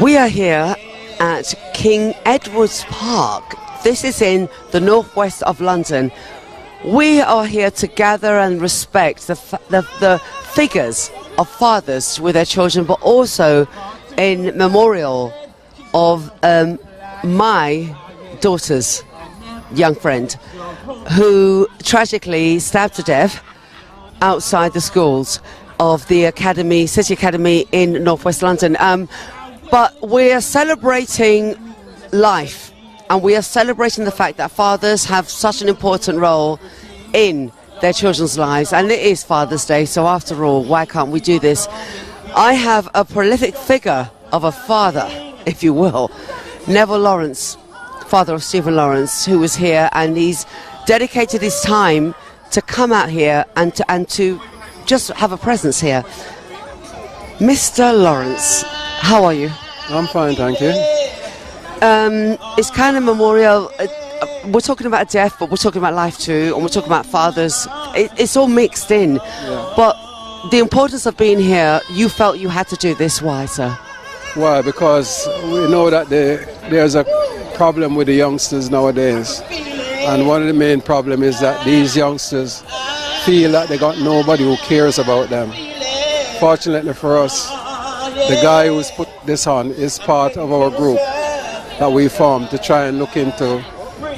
We are here at King Edward's Park. This is in the northwest of London. We are here to gather and respect the figures of fathers with their children, but also in memorial of my daughter's young friend who tragically stabbed to death outside the schools of the academy, City Academy in northwest London. But we are celebrating life, and we are celebrating the fact that fathers have such an important role in their children's lives, and it is Father's Day, so after all, why can't we do this? I have a prolific figure of a father, if you will, Neville Lawrence, father of Stephen Lawrence, who was here, and he's dedicated his time to come out here and to just have a presence here. Mr. Lawrence, how are you? I'm fine, thank you. It's kind of memorial. We're talking about death, but we're talking about life too, and we're talking about fathers. It's all mixed in. Yeah. But the importance of being here, you felt you had to do this. Why, sir? Why? Because we know that there's a problem with the youngsters nowadays. And one of the main problems is that these youngsters feel that they got nobody who cares about them. Fortunately for us, the guy who's put this on is part of our group that we formed to try and look into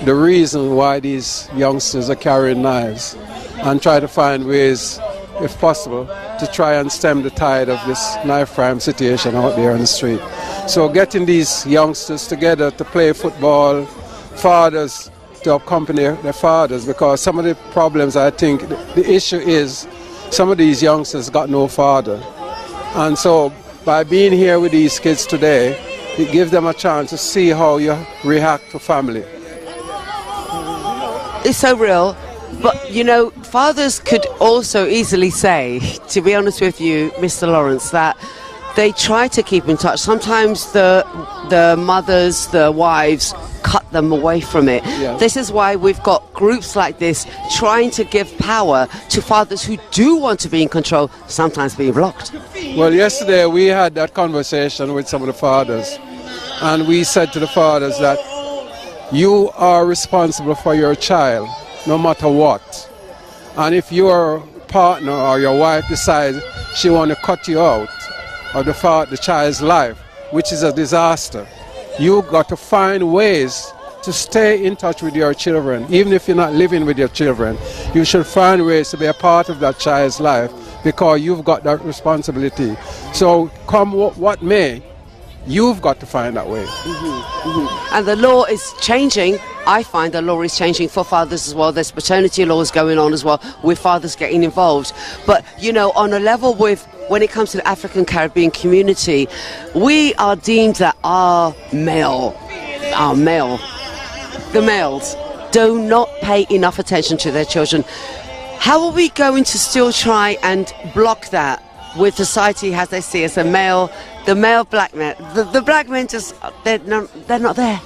the reason why these youngsters are carrying knives and try to find ways, if possible, to try and stem the tide of this knife crime situation out there on the street. So getting these youngsters together to play football, fathers to accompany their fathers, because some of the problems, I think, the issue is some of these youngsters got no father. And so by being here with these kids today, it gives them a chance to see how you react to family. It's so real, but you know, fathers could also easily say, to be honest with you, Mr. Lawrence, that they try to keep in touch. Sometimes the mothers, the wives, cut them away from it. Yeah. This is why we've got groups like this trying to give power to fathers who do want to be in control, sometimes being blocked. Well, yesterday we had that conversation with some of the fathers, and we said to the fathers that you are responsible for your child no matter what. And if your partner or your wife decides she wants to cut you out of the child's life, which is a disaster, you've got to find ways to stay in touch with your children. Even if you're not living with your children, you should find ways to be a part of that child's life, because you've got that responsibility. So come what may, you've got to find that way. And the law is changing. I find the law is changing for fathers as well. There's paternity laws going on as well, with fathers getting involved. But, you know, on a level with, when it comes to the African Caribbean community, we are deemed that the males do not pay enough attention to their children. How are we going to still try and block that with society as they see as the male black men? The black men just, they're not there.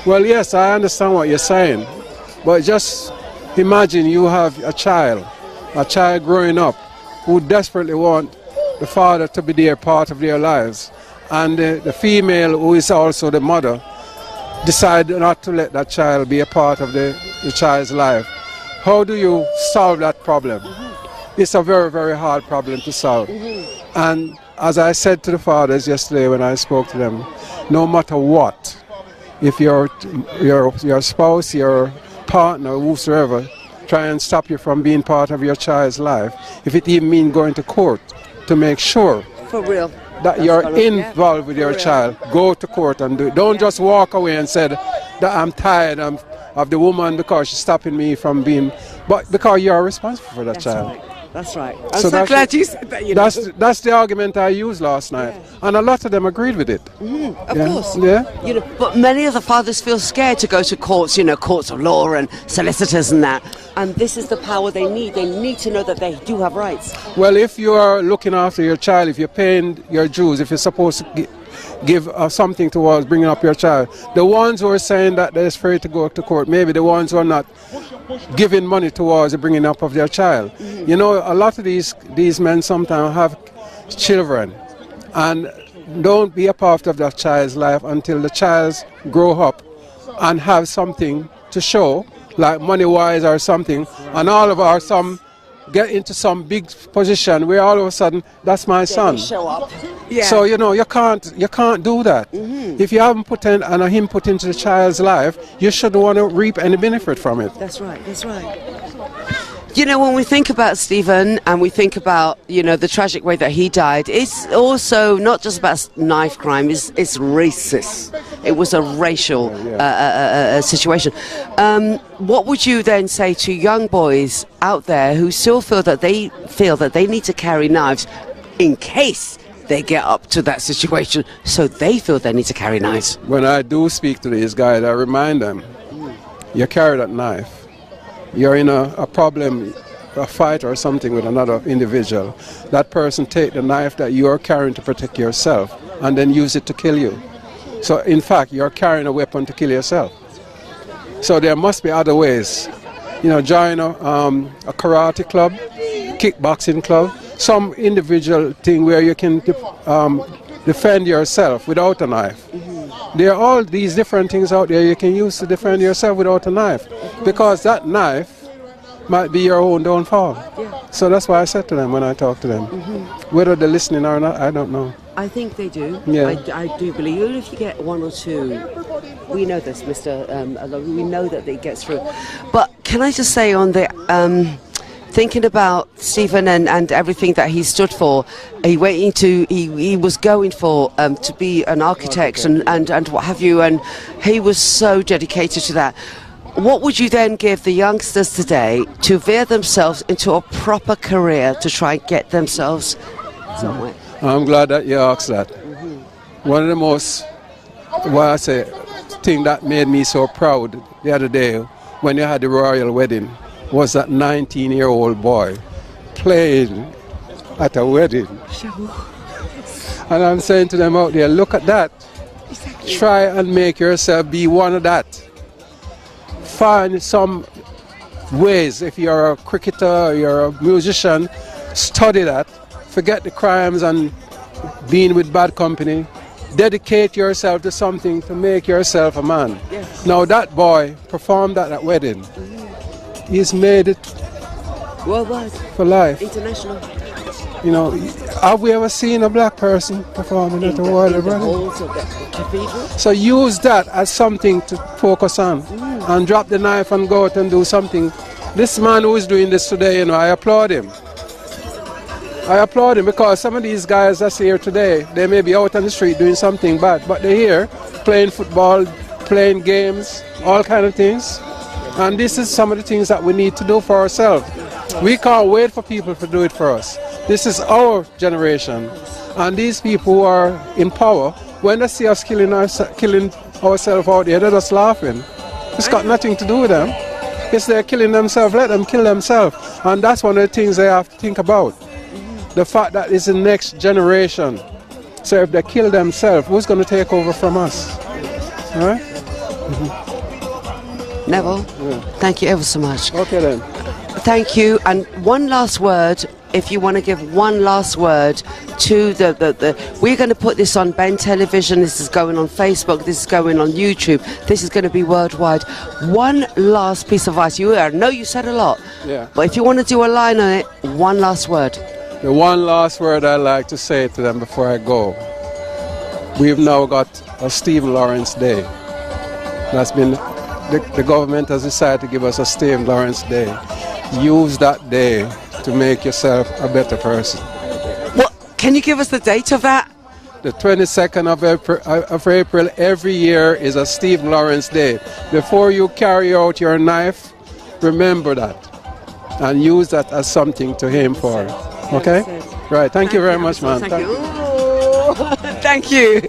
Well, yes, I understand what you're saying, but just imagine you have a child growing up who desperately want the father to be there, part of their lives, and the female, who is also the mother, decide not to let that child be a part of the child's life. How do you solve that problem? It's a very, very hard problem to solve. And as I said to the fathers yesterday when I spoke to them, no matter what, if your spouse, your partner, whosoever, try and stop you from being part of your child's life, if it even means going to court to make sure for real that you're involved with your child, go to court and do it. Don't just walk away and say that I'm tired of the woman because she's stopping me from being, but because you're responsible for that child. Right. That's right. I'm so glad you said that. You know. That's the argument I used last night, and a lot of them agreed with it. Of course. Yeah. You know, but many of the fathers feel scared to go to courts. You know, courts of law and solicitors and that. And this is the power they need. They need to know that they do have rights. Well, if you are looking after your child, if you're paying your dues, if you're supposed to give something towards bringing up your child, the ones who are saying that they're afraid to go to court, maybe the ones who are not giving money towards the bringing up of their child. You know, a lot of these men sometimes have children, and don't be a part of that child's life until the child grow up and have something to show, like money-wise or something, and all of our some get into some big position where all of a sudden that's my son. Show up. Yeah. So you can't do that. If you haven't put in and him put into the child's life, you shouldn't want to reap any benefit from it. That's right. That's right. You know, when we think about Stephen and we think about, you know, the tragic way that he died, it's also not just about knife crime, it's racist. It was a racial situation. What would you then say to young boys out there who still feel that they need to carry knives in case they get up to that situation, so they feel they need to carry knives? When I do speak to these guys, I remind them, you carry that knife. You're in a problem, a fight or something with another individual. That person take the knife that you're carrying to protect yourself and then use it to kill you. So in fact, you're carrying a weapon to kill yourself. So there must be other ways. You know, join a karate club, kickboxing club, some individual thing where you can defend yourself without a knife. There are all these different things out there you can use to defend yourself without a knife, because that knife might be your own downfall. Yeah. So that's why I said to them when I talk to them. Whether they're listening or not, I don't know. I think they do. Yeah. I do believe, even if you get one or two, we know this, Mr. We know that it gets through. But can I just say on the... thinking about Stephen and everything that he stood for, he was going for to be an architect and what have you, and he was so dedicated to that. What would you then give the youngsters today to veer themselves into a proper career to try and get themselves somewhere? I'm glad that you asked that. One of the most, thing that made me so proud the other day when you had the royal wedding was that 19-year-old boy playing at a wedding. And I'm saying to them out there, look at that. Exactly. Try and make yourself be one of that. Find some ways. If you're a cricketer, you're a musician, study that. Forget the crimes and being with bad company. Dedicate yourself to something to make yourself a man. Yes. Now that boy performed at that wedding. He's made it worldwide, for life, international. You know, have we ever seen a black person performing at a world wedding? So use that as something to focus on, and drop the knife and go out and do something. This man who is doing this today, you know, I applaud him. I applaud him because some of these guys that's here today, they may be out on the street doing something bad, but they're here playing football, playing games, all kind of things. And this is some of the things that we need to do for ourselves. We can't wait for people to do it for us. This is our generation. And these people who are in power, when they see us killing ourselves out there, they're just laughing. It's got nothing to do with them. If they're killing themselves, let them kill themselves. And that's one of the things they have to think about. The fact that it's the next generation. So if they kill themselves, who's going to take over from us? All right? Neville, thank you ever so much. Okay then. Thank you. And one last word, if you want to give one last word to we're going to put this on Ben Television, this is going on Facebook, this is going on YouTube, this is going to be worldwide. One last piece of advice. I know you said a lot, but if you want to do a line on it, one last word. The one last word I'd like to say to them before I go. We've now got a Stephen Lawrence Day. That's been, the government has decided to give us a Stephen Lawrence Day. Use that day to make yourself a better person. What? Can you give us the date of that? The 22nd of April every year is a Stephen Lawrence Day. Before you carry out your knife, remember that and use that as something to aim for. Okay? Right. Thank you very much, man. Thank you. Thank you.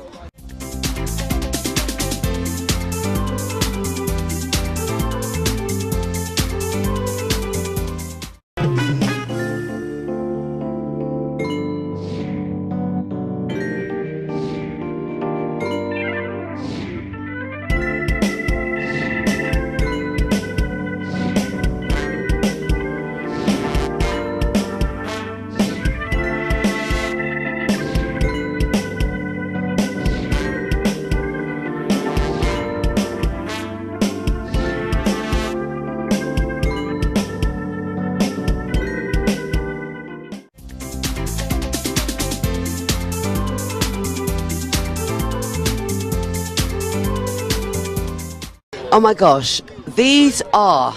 Oh my gosh, these are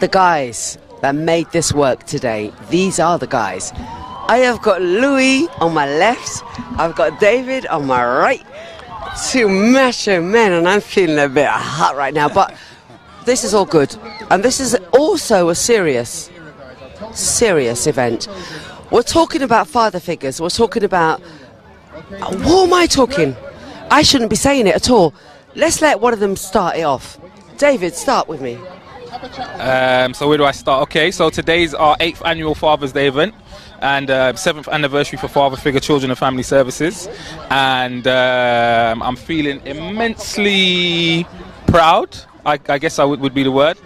the guys that made this work today. These are the guys. I have got Louis on my left, I've got David on my right. Two macho men, and I'm feeling a bit hot right now, but this is all good. And this is also a serious event. We're talking about father figures. We're talking about... What am I talking? I shouldn't be saying it at all. Let's let one of them start it off. David, start with me. So where do I start? Okay, so today's our 8th annual Father's Day event and 7th anniversary for Father Figure Children and Family Services. And I'm feeling immensely proud, I guess would be the word,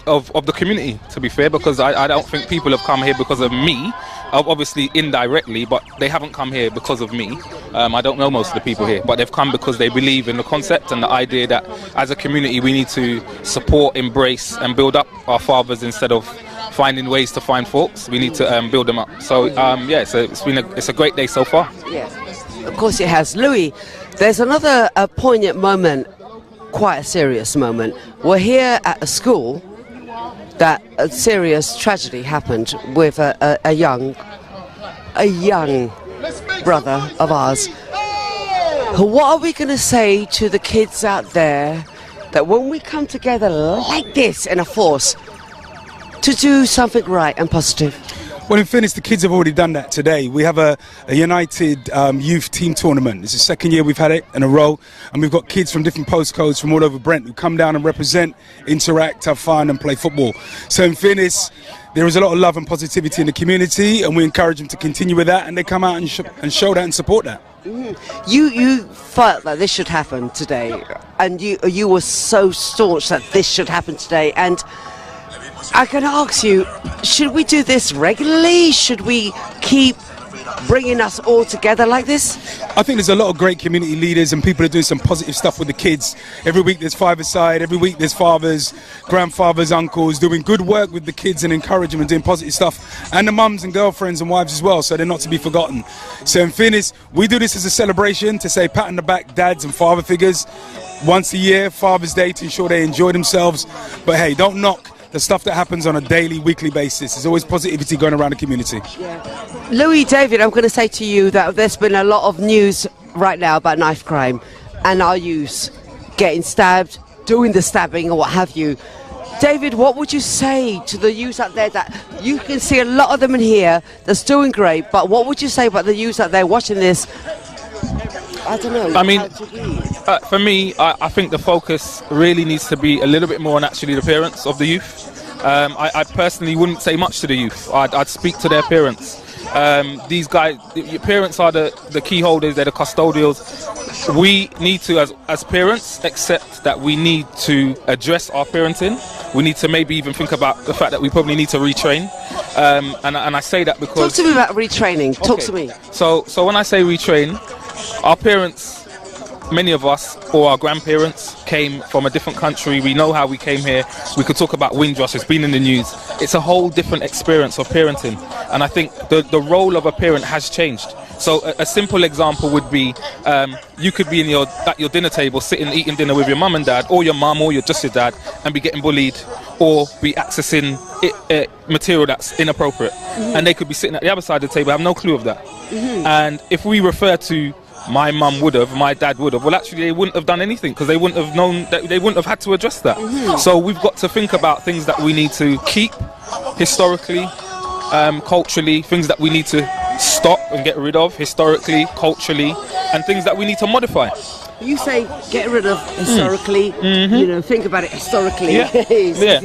of the community, to be fair, because I don't think people have come here because of me. Obviously indirectly, but they haven't come here because of me. I don't know most of the people here, but they've come because they believe in the concept and the idea that as a community we need to support, embrace and build up our fathers instead of finding ways to find faults. We need to build them up. So yeah, it's a great day so far. Yeah, of course it has. Louis, there's another poignant moment, quite a serious moment. We're here at a school that a serious tragedy happened with a young brother of ours. What are we going to say to the kids out there that when we come together like this in a force to do something right and positive? Well, in fairness, the kids have already done that today. We have a United Youth Team Tournament. It's the second year we've had it in a row, and we've got kids from different postcodes from all over Brent who come down and represent, interact, have fun and play football. So in fairness, there is a lot of love and positivity in the community, and we encourage them to continue with that, and they come out and show that and support that. You felt that this should happen today, and you were so staunch that this should happen today, and I can ask you, should we do this regularly? Should we keep bringing us all together like this? I think there's a lot of great community leaders and people are doing some positive stuff with the kids. Every week there's five-a-side, every week there's fathers, grandfathers, uncles doing good work with the kids and encouraging them and doing positive stuff. And the mums and girlfriends and wives as well, so they're not to be forgotten. So in fairness, we do this as a celebration to say pat on the back dads and father figures. Once a year, Father's Day, to ensure they enjoy themselves. But hey, don't knock the stuff that happens on a daily, weekly basis. There's always positivity going around the community. Yeah. Louis, David, I'm going to say to you that there's been a lot of news right now about knife crime and our youth getting stabbed, doing the stabbing or what have you. David, what would you say to the youth out there that you can see a lot of them in here that's doing great, but what would you say about the youth out there watching this? I don't know. I mean, for me, I think the focus really needs to be a little bit more on actually the parents of the youth. I personally wouldn't say much to the youth. I'd speak to their parents. These guys, your parents are the key holders, they're the custodials. We need to, as parents, accept that we need to address our parenting. We need to maybe even think about the fact that we probably need to retrain. And I say that because... Talk to me about retraining. Talk to me. So when I say retrain, our parents, many of us, or our grandparents, came from a different country. We know how we came here. We could talk about Windrush. It's been in the news. It's a whole different experience of parenting. And I think the role of a parent has changed. So a simple example would be you could be at your dinner table sitting eating dinner with your mum and dad, or your mum, or just your dad, and be getting bullied or be accessing material that's inappropriate. Mm-hmm. And they could be sitting at the other side of the table, have no clue of that. Mm-hmm. And if we refer to my mum would have, my dad would have, well actually they wouldn't have done anything because they wouldn't have known, that they wouldn't have had to address that. Mm-hmm. So we've got to think about things that we need to keep historically, culturally, things that we need to stop and get rid of historically, culturally, and things that we need to modify. You say get rid of historically, you know, think about it historically. Yeah. Yeah.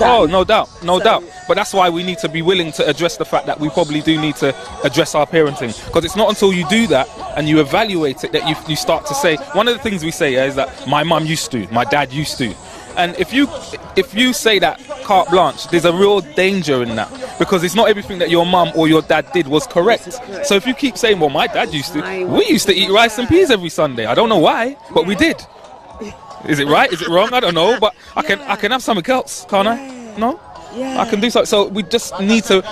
Oh, no doubt. But that's why we need to be willing to address the fact that we probably do need to address our parenting. Because it's not until you do that and you evaluate it that you start to say, one of the things we say is that my mum used to, my dad used to. And if you say that carte blanche, there's a real danger in that, because it's not everything that your mum or your dad did was correct. So if you keep saying, well, my dad used to, we used to eat rice and peas every Sunday. I don't know why, but we did. Is it right? Is it wrong? I don't know, but I can have something else, can't I? No? Yeah. I can do so. So we just need to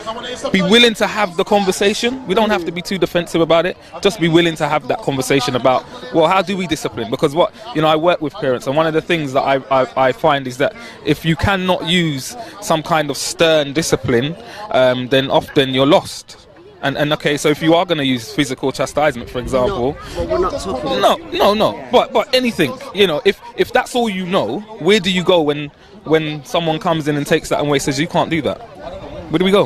be willing to have the conversation. We don't have to be too defensive about it. Just be willing to have that conversation about, well, how do we discipline? Because I work with parents, and one of the things that I find is that if you cannot use some kind of stern discipline, then often you're lost. And okay, so if you are going to use physical chastisement, for example, Well, we're not talking. no. But anything, if that's all you know, where do you go when someone comes in and takes that away, says you can't do that? Where do we go?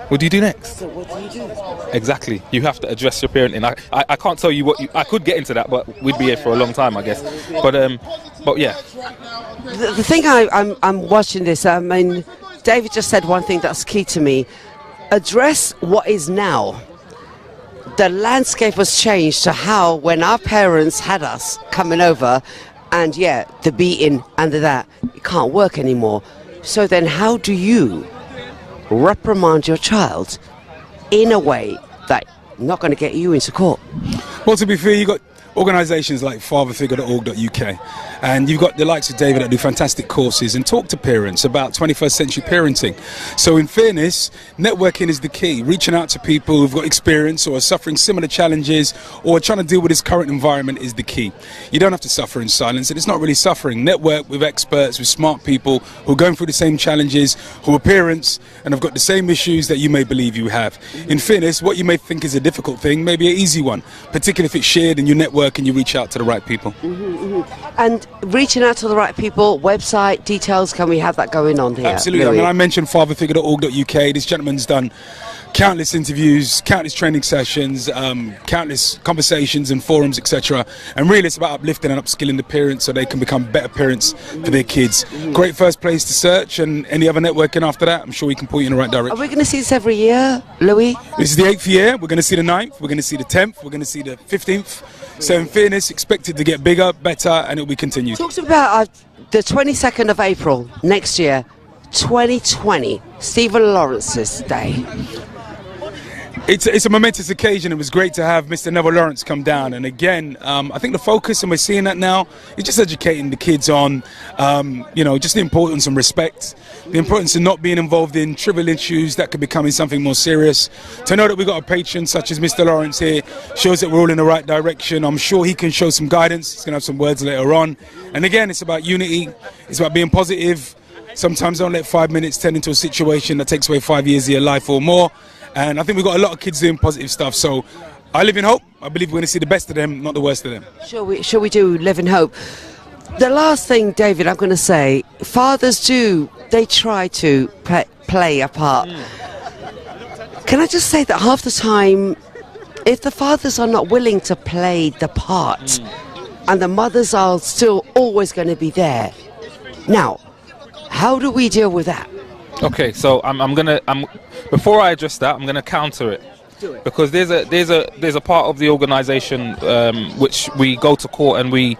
What do you do next? So what do you do? Exactly. You have to address your parenting. I can't tell you I could get into that, but we'd be here for a long time, I guess. But yeah. The thing I'm watching this. I mean, David just said one thing that's key to me. Address what is now. The landscape has changed to how when our parents had us coming over, and the beating and that, it can't work anymore. So then how do you reprimand your child in a way that not going to get you into court? Well, to be fair, you've got organisations like fatherfigure.org.uk, and you've got the likes of David that do fantastic courses and talk to parents about 21st century parenting. So in fairness, networking is the key. Reaching out to people who've got experience or are suffering similar challenges or trying to deal with this current environment is the key. You don't have to suffer in silence, and it's not really suffering. Network with experts, with smart people who are going through the same challenges, who are parents and have got the same issues that you may believe you have. In fairness, what you may think is a difficult thing may be an easy one, particularly if it's shared and you network and you reach out to the right people. And reaching out to the right people, website details, can we have that going on here? Absolutely. Louis? I mean, I mentioned fatherfigure.org.uk. This gentleman's done countless interviews, countless training sessions, countless conversations and forums, etc. And really it's about uplifting and upskilling the parents so they can become better parents for their kids. Great first place to search, and any other networking after that, I'm sure we can point you in the right Are direction. we going to see this every year, Louis? This is the 8th year. We're going to see the 9th, we're going to see the 10th, we're going to see the 15th. So in fairness, expected to get bigger, better, and it will be continued. Talk to me about the 22nd of April next year, 2020, Stephen Lawrence's Day. It's a momentous occasion. It was great to have Mr. Neville Lawrence come down, and again, I think the focus, and we're seeing that now, is just educating the kids on, just the importance and respect, the importance of not being involved in trivial issues that could become something more serious. To know that we've got a patron such as Mr. Lawrence here shows that we're all in the right direction. I'm sure he can show some guidance. He's going to have some words later on. And again, it's about unity. It's about being positive. Sometimes don't let 5 minutes turn into a situation that takes away 5 years of your life or more. And I think we've got a lot of kids doing positive stuff. So I live in hope. I believe we're going to see the best of them, not the worst of them. Shall we do live in hope? The last thing, David, I'm going to say, fathers they try to play a part. Can I just say that half the time, if the fathers are not willing to play the part, and the mothers are still always going to be there, now, how do we deal with that? Okay, so before I address that, I'm gonna counter it. Do it. Because there's a part of the organisation which we go to court and we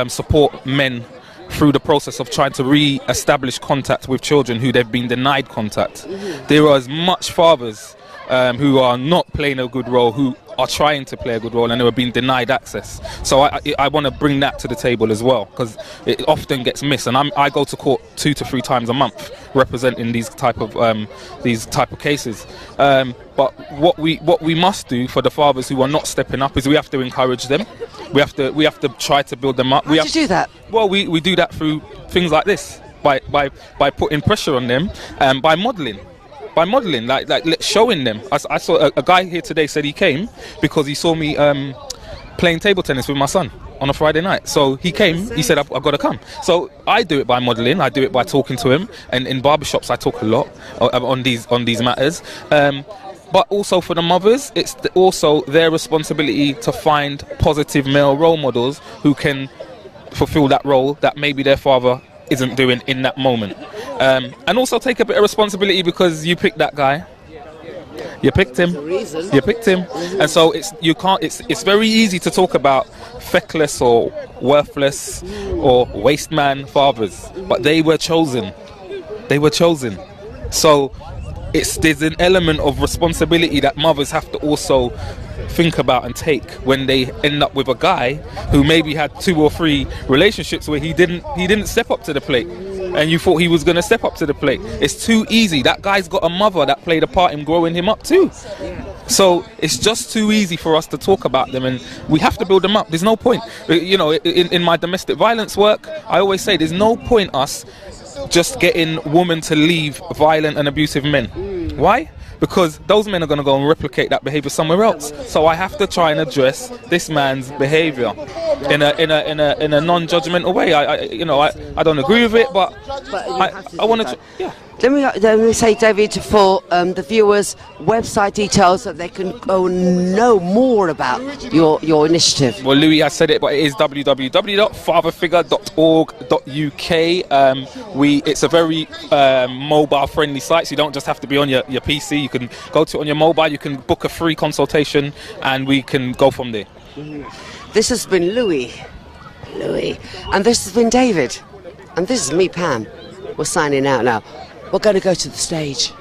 support men through the process of trying to re-establish contact with children who they've been denied contact. There are as much fathers who are not playing a good role, who are trying to play a good role, and who are being denied access. So I want to bring that to the table as well, because it often gets missed. And I go to court 2 to 3 times a month representing these type of cases. But what we must do for the fathers who are not stepping up is we have to encourage them. We have to try to build them up. How do you do that? Well, we do that through things like this, by putting pressure on them, and by modelling, like showing them. I saw a guy here today said he came because he saw me playing table tennis with my son on a Friday night. So he came, he said, I've got to come. So I do it by modelling, I do it by talking to him, and in barbershops I talk a lot on these matters. But also for the mothers, it's also their responsibility to find positive male role models who can fulfill that role that maybe their father isn't doing in that moment. And also take a bit of responsibility, because you picked that guy. You picked him. You picked him. And so it's very easy to talk about feckless or worthless or waste man fathers, but they were chosen. They were chosen. So there's an element of responsibility that mothers have to also think about and take when they end up with a guy who maybe had 2 or 3 relationships where he didn't step up to the plate. and you thought he was going to step up to the plate. It's too easy. That guy's got a mother that played a part in growing him up too. So it's just too easy for us to talk about them, and we have to build them up. There's no point. You know, in my domestic violence work, I always say there's no point us just getting women to leave violent and abusive men. Why? Because those men are going to go and replicate that behavior somewhere else. So I have to try and address this man's behavior in a non-judgmental way. I don't agree with it, but I want to. Yeah. Let me say, David, for the viewers, website details that they can go know more about your initiative. Well, Louis has said it, but it is www.fatherfigure.org.uk. It's a very mobile-friendly site, so you don't just have to be on your PC. You can go to it on your mobile. You can book a free consultation, and we can go from there. This has been Louis, and this has been David, and this is me, Pam. We're signing out now. We're going to go to the stage.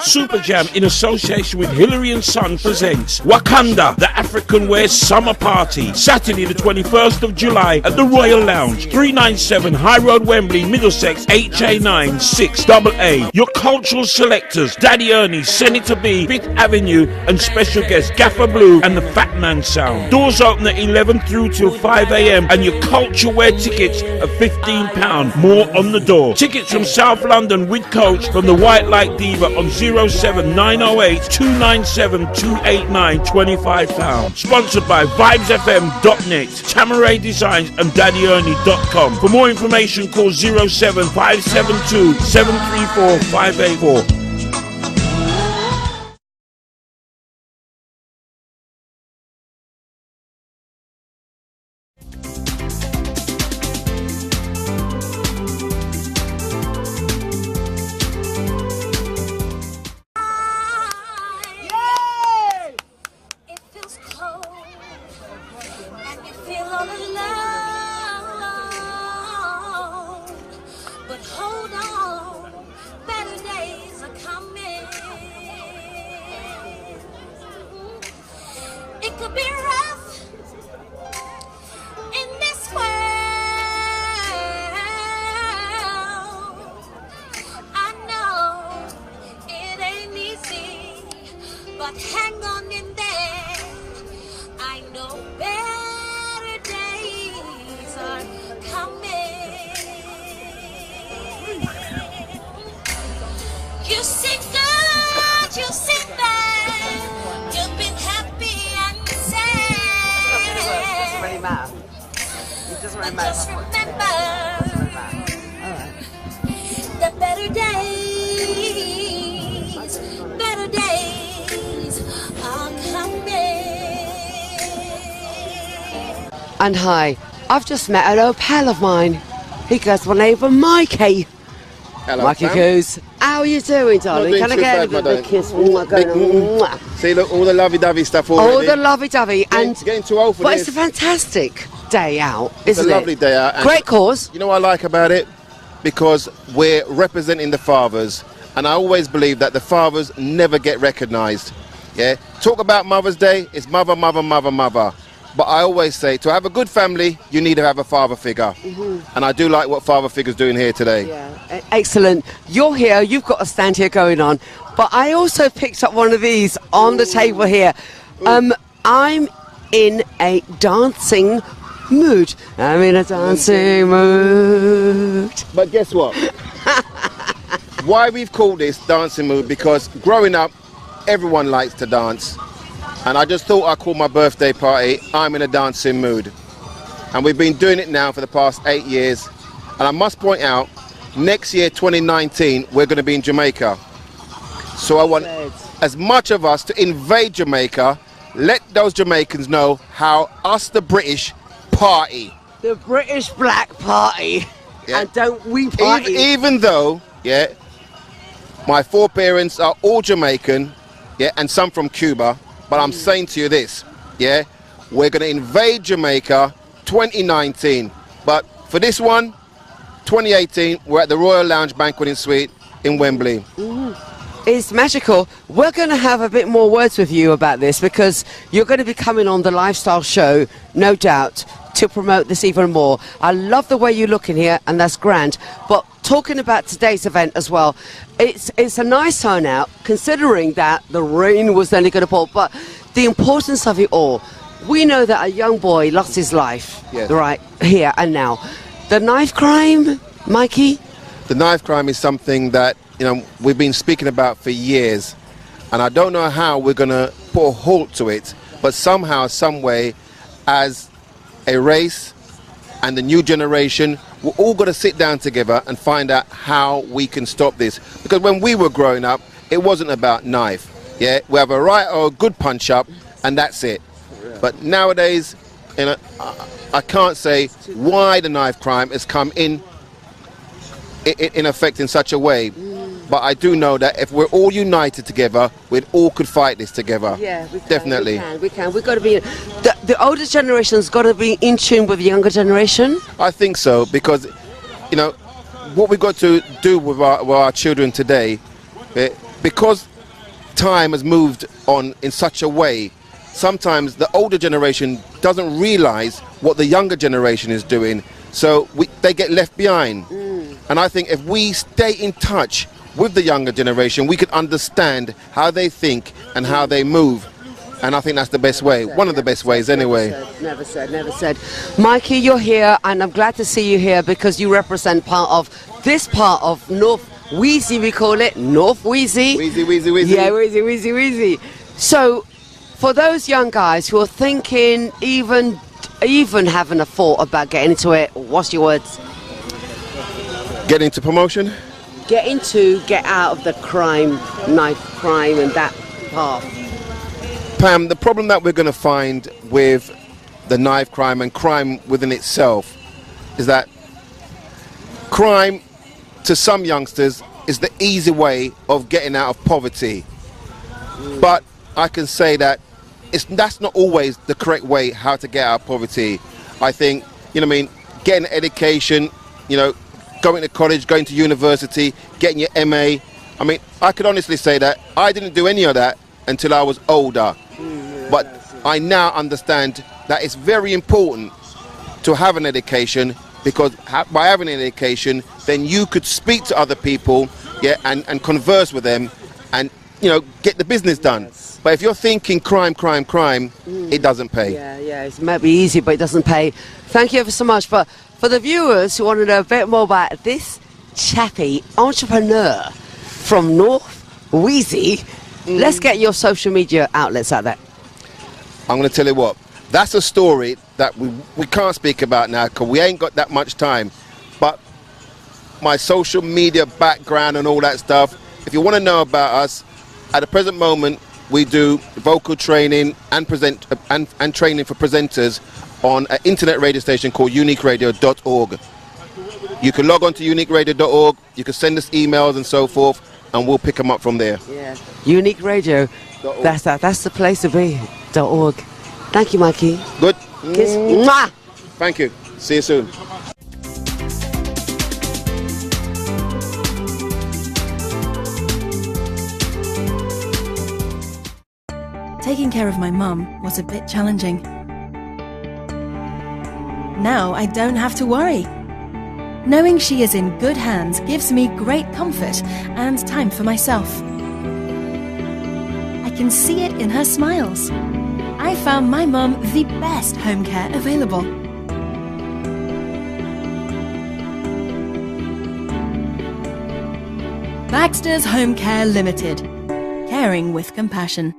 Super Jam, in association with Hillary and Son, presents Wakanda, the African Wear Summer Party, Saturday the 21st of July at the Royal Lounge, 397 High Road, Wembley, Middlesex, HA9 6AA. Your cultural selectors, Daddy Ernie, Senator B, Fifth Avenue, and special guests Gaffer Blue and the Fat Man Sound. Doors open at 11 through till 5 a.m. and your culture wear tickets are £15. More on the door. Tickets from South London with coach from the White Light Diva on 07908 297 289 £25. Sponsored by VibesFM.net, Tamaray Designs and DaddyErnie.com. For more information, call 07572 734 584. And hi, I've just met an old pal of mine. He goes by the name of Mikey. Hello, Mikey Coos. How are you doing, darling? Not Can I doing get too a bad, big kiss? Mwah. See, look, all the lovey-dovey stuff already. All the lovey-dovey. And Getting too old for but this. it's a fantastic day out, It's isn't it? a lovely day out. And Great cause. You know what I like about it? Because we're representing the fathers, and I always believe that the fathers never get recognised. Yeah? Talk about Mother's Day, it's mother, mother, mother, mother. But I always say, to have a good family, you need to have a father figure. And I do like what father figure's doing here today. Yeah, excellent. You're here, you've got a stand here going on. But I also picked up one of these on the table here. I'm in a dancing mood. I'm in a dancing mood. But guess what? Why we've called this dancing mood? Because growing up, everyone likes to dance. And I just thought I'd call my birthday party, I'm in a dancing mood. And we've been doing it now for the past 8 years. And I must point out, next year, 2019, we're going to be in Jamaica. So I want as much of us to invade Jamaica, let those Jamaicans know how us, the British, party. The British Black Party. Yeah. And don't we party? Even though, yeah, my foreparents are all Jamaican, yeah, and some from Cuba. But I'm saying to you this, yeah, we're going to invade Jamaica 2019. But for this one, 2018, we're at the Royal Lounge Banqueting Suite in Wembley. It's magical. We're going to have a bit more words with you about this because you're going to be coming on the lifestyle show, no doubt, to promote this even more. I love the way you look in here, and that's grand. But talking about today's event as well, it's a nice turnout, considering that the rain was only going to fall. But the importance of it all, we know that a young boy lost his life, Yes. right here and now. The knife crime, Mikey? The knife crime is something that, we've been speaking about for years, and I don't know how we're going to put a halt to it, but somehow, some way, as a race and the new generation, we're all going to sit down together and find out how we can stop this. Because when we were growing up, it wasn't about knife. Yeah, we have a right or a good punch up, and that's it. But nowadays, I can't say why the knife crime has come in effect in such a way. But I do know that if we're all united together, we all could fight this together. Yeah, we can. Definitely. We can. We've got to be. The older generation's got to be in tune with the younger generation. I think so, because what we've got to do with our children today, because time has moved on in such a way, sometimes the older generation doesn't realize what the younger generation is doing, so they get left behind. And I think if we stay in touch with the younger generation, we can understand how they think and how they move. And I think that's the best way, one of the best ways anyway. Never said. Mikey, you're here, and I'm glad to see you here because you represent part of North Wheezy, we call it, North Wheezy. Wheezy. Yeah, Wheezy. So, for those young guys who are thinking, even having a thought about getting into it, what's your words? Get into promotion? Get out of the knife crime and that path. Pam, the problem that we're going to find with the knife crime and crime within itself is that crime to some youngsters is the easy way of getting out of poverty. But I can say that that's not always the correct way how to get out of poverty. I think, getting an education, going to college, going to university, getting your MA. I could honestly say that I didn't do any of that until I was older. But I now understand that it's very important to have an education, because by having an education, then you could speak to other people, and converse with them and, get the business done. But if you're thinking crime, it doesn't pay. Yeah, it might be easy, but it doesn't pay. Thank you ever so much. But for the viewers who want to know a bit more about this chappy entrepreneur from North Wheezy, let's get your social media outlets out there. I'm going to tell you what, that's a story that we can't speak about now because we ain't got that much time. But my social media background and all that stuff, if you want to know about us, at the present moment, we do vocal training and training for presenters on an internet radio station called uniqueradio.org. You can log on to uniqueradio.org, you can send us emails and so forth, and we'll pick them up from there. Yeah, Unique Radio, that's the place to be, .org. Thank you, Mikey. Good. Kiss. Mwah! Thank you. See you soon. Taking care of my mum was a bit challenging. Now I don't have to worry. Knowing she is in good hands gives me great comfort and time for myself. I can see it in her smiles. I found my mum the best home care available. Baxter's Home Care Limited. Caring with compassion.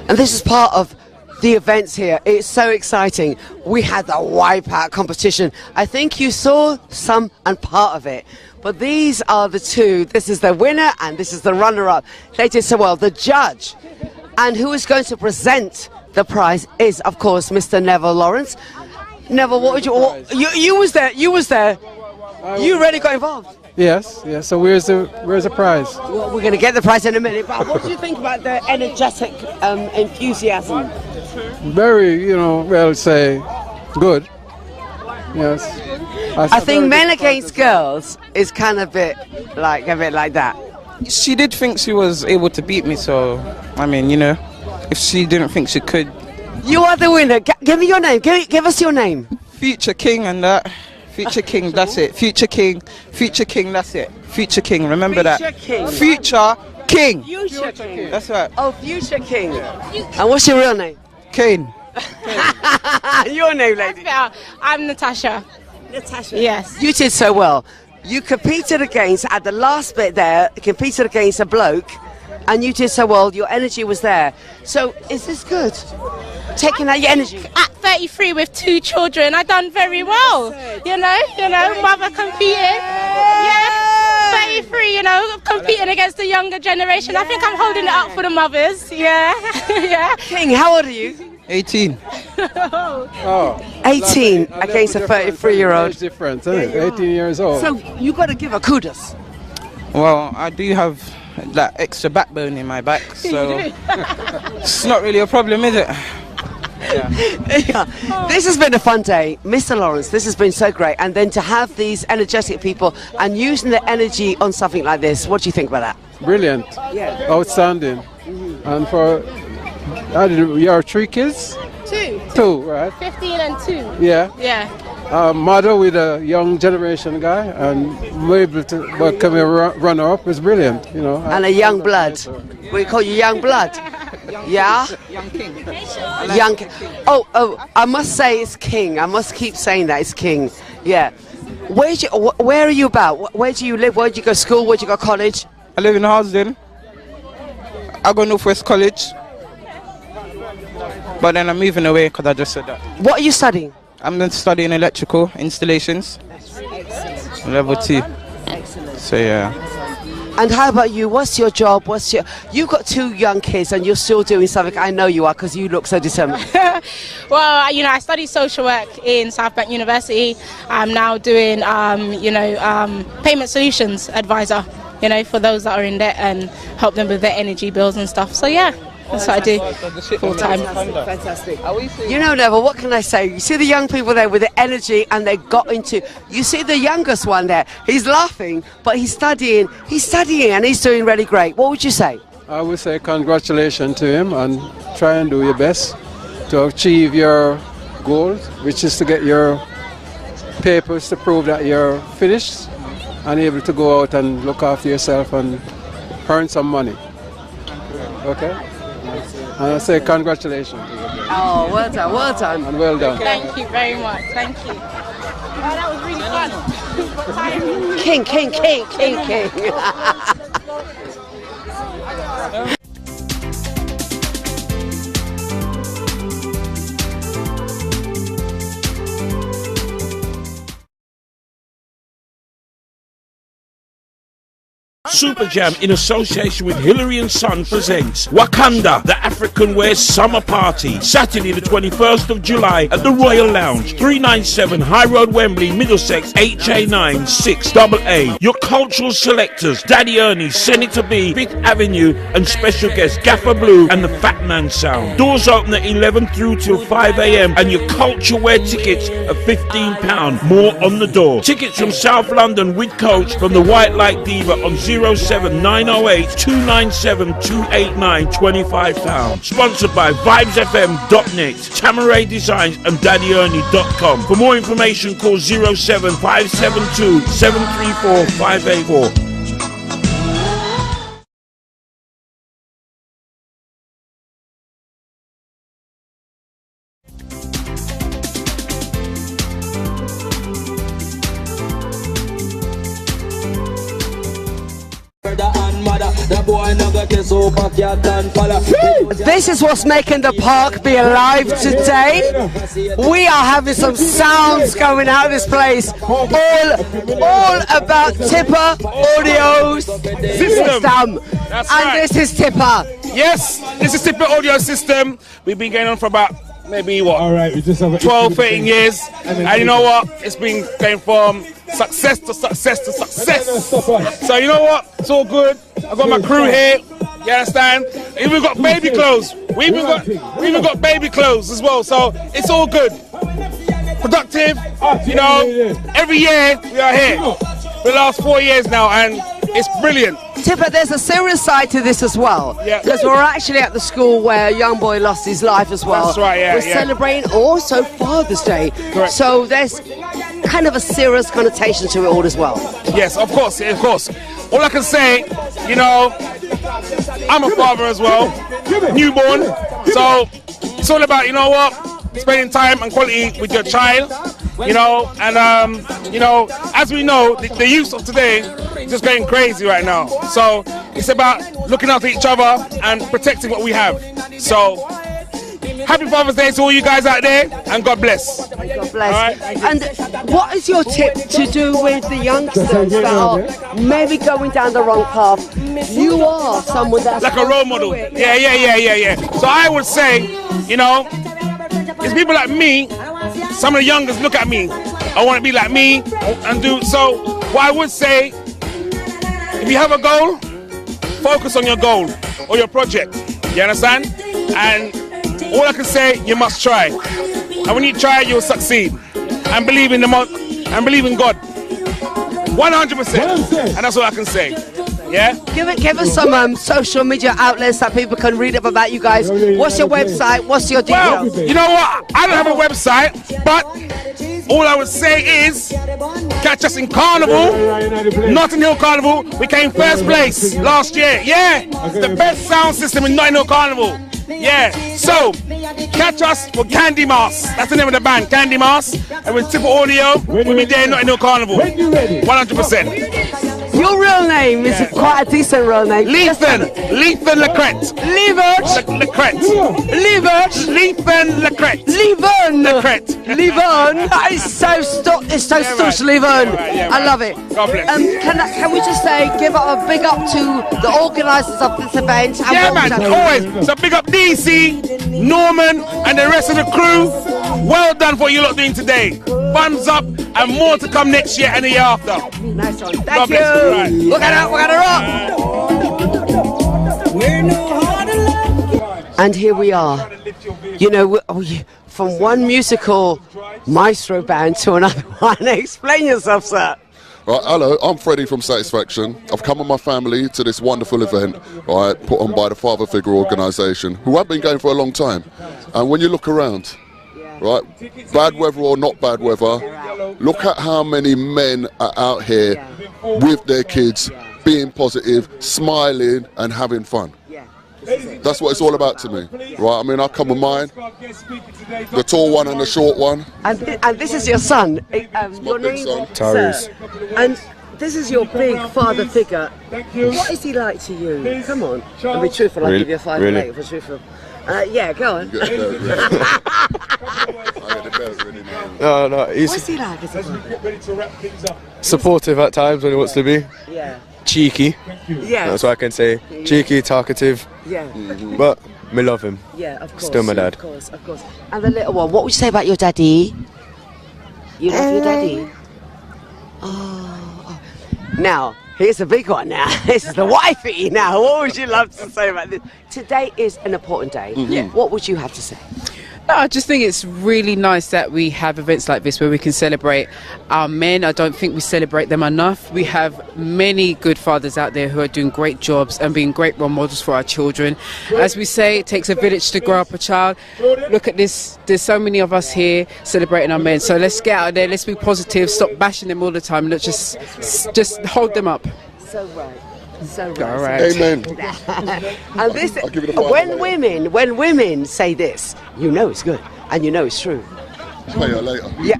And this is part of the events here. It's so exciting. We had the wipeout competition. I think you saw some and part of it. But these are the two. This is the winner and this is the runner-up. They did so well. The judge and who is going to present the prize is, of course, Mr. Neville Lawrence. Neville, what would you was there. You was there. You really got involved. Yes, yes. So where's the prize? Well, we're going to get the prize in a minute. But what do you think about the energetic enthusiasm? Very, well, say, good. Yes. I think men against girls is kind of a bit like that. She did think she was able to beat me, so I mean, if she didn't think she could. You are the winner. Give me your name. Give us your name. Future King and that. Future King, that's it. Future King, that's it. Future King, remember that. Future King. Future King. That's right. Oh, Future King. And what's your real name? Kane. Your name, lady. I'm Natasha. Natasha. Yes. You did so well. You competed against, at the last bit there, competed against a bloke, and you did so well. Your energy was there. So, is this good? Taking out your energy. At 33 with 2 children, I done very well. Mother competing. Yeah. 33, competing against the younger generation. I think I'm holding it up for the mothers. Yeah. Yeah. King, how old are you? 18. 18 against a 33-year-old. Difference, isn't it? 18 years old. So you got to give her kudos. Well, I do have that extra backbone in my back, so it's not really a problem, is it? Yeah. This has been a fun day, Mr. Lawrence. This has been so great, and then to have these energetic people and using the energy on something like this. What do you think about that? Brilliant. Yeah. Outstanding. And for your 3 kids? 2. 2, right? 15 and 2. Yeah. Yeah. Mother with a young generation guy and able to become a runner-up is brilliant, And a young blood. We call you young blood. Yeah? Young King. Young King. Oh, I must say it's King. I must keep saying that it's King. Yeah. Where are you about? Where do you live? Where do you go to school? Where do you go to college? I live in Housden. I go Northwest College. But then I'm moving away because I just said that. What are you studying? I'm then studying electrical installations. Level 2. Excellent. So yeah. And how about you? What's your job? You've got 2 young kids and you're still doing something. I know you are because you look so determined. Well, I study social work in South Bank University. I'm now doing, payment solutions advisor, for those that are in debt and help them with their energy bills and stuff. So yeah. That's what I do full time. Fantastic. Neville, what can I say? You see the young people there with the energy and they got into... You see the youngest one there. He's laughing, but he's studying and he's doing really great. What would you say? I would say congratulations to him and try and do your best to achieve your goals, which is to get your papers to prove that you're finished and able to go out and look after yourself and earn some money. Okay? And I say congratulations. Oh, well done. And well done. Thank you very much. Thank you. Oh, that was really King. Super Jam in association with Hillary and Son presents Wakanda, the African Wear Summer Party, Saturday the 21st of July at the Royal Lounge, 397 High Road, Wembley, Middlesex, HA9 6AA. Your cultural selectors, Daddy Ernie, Senator B, Fifth Avenue, and special guests Gaffer Blue and the Fat Man Sound. Doors open at 11 through till 5 a.m. and your culture wear tickets are £15. More on the door. Tickets from South London with coach from the White Light Diva on 07908 297 289 £25. Sponsored by VibesFM.net, Tamaray Designs and DaddyErnie.com. For more information, call 07572 734 584. This is what's making the park be alive today. We are having some sounds going out of this place. All about Tipper Audio System. That's and right. this is Tipper. Yes, this is Tipper Audio System. We've been going on for about maybe what? All right, we just have 12, 13 years. And you know what? It's been going from success to success to success. So you know what? It's all good. I've got my crew here. You understand? Even got baby clothes. We even got baby clothes as well. So it's all good. Productive. You know, every year we are here for the last 4 years now, and it's brilliant. Tipper, there's a serious side to this as well. Yeah. Because we're actually at the school where a young boy lost his life as well. That's right, yeah. We're celebrating also Father's Day. Correct. So there's kind of a serious connotation to it all as well. Yes, of course, of course. All I can say, you know, I'm a father as well, newborn. So it's all about, you know what, spending time and quality with your child. You know, and you know, as we know, the youth of today is just going crazy right now. So it's about looking after each other and protecting what we have. So happy Father's Day to all you guys out there, and God bless. God bless. And what is your tip to do with the youngsters that are maybe going down the wrong path? You are someone that's like a role model. Yeah. So I would say, you know, it's people like me. Some of the youngest look at me. I want to be like me and do so. What I would say, if you have a goal, focus on your goal or your project. You understand? And all I can say, you must try. And when you try, you'll succeed. And believe in and believe in God. 100%. And that's all I can say. Yeah? Give us some social media outlets that people can read up about you guys. What's your website? What's your details? Well, you know what? I don't have a website, but all I would say is catch us in Carnival, Notting Hill Carnival. We came first place last year. Yeah, the best sound system in Notting Hill Carnival. Yeah, so catch us for Candy Mars. That's the name of the band, Candy Mars. And with Tipper Audio, we'll be there in Notting Hill Carnival. 100%. Your real name is quite a decent real name. Lethan Lecret. Lethan Lecret. That is so stush, Lethan. I love it. God bless. Can we just say, give a big up to the organisers of this event? Yeah, man, always. So big up DC, Norman, and the rest of the crew. Well done for what you lot doing today. Thumbs up, and more to come next year and the year after. Nice one. God Thank bless you. Right. Look at that, we're gonna rock. And here we are. You know, from one musical maestro band to another one. Explain yourself, sir. Right, hello, I'm Freddie from Satisfaction. I've come with my family to this wonderful event, right, put on by the Father Figure organisation, who have been going for a long time. And when you look around, right, bad weather or not bad weather, look at how many men are out here with their kids, being positive, smiling and having fun. That's what it's all about to me, right? I mean, I come with mine, the tall one and the short one. And this is your son. Your name, Tyrese. And this is your big father figure. What is he like to you? Come on, I'll be truthful. I'll give you a 5 and 8 for truthful. Yeah, go on. No, he's What's he like as a father? supportive at times when he wants to be. Yeah. cheeky. Yeah. That's what I can say. Cheeky, talkative. Yeah. But me love him. Yeah, of course. Still my dad. Of course, of course. And the little one, what would you say about your daddy? You love your daddy? Oh. Now, here's a big one now. This is the wifey now. What would you love to say about this? Today is an important day. Yeah. What would you have to say? No, I just think it's really nice that we have events like this where we can celebrate our men. I don't think we celebrate them enough. We have many good fathers out there who are doing great jobs and being great role models for our children. As we say, it takes a village to grow up a child. Look at this. There's so many of us here celebrating our men. So let's get out there. Let's be positive. Stop bashing them all the time. Let's just hold them up. So right. So right. All right. Amen. And this, when women say this, you know it's good and you know it's true. Later. Yeah.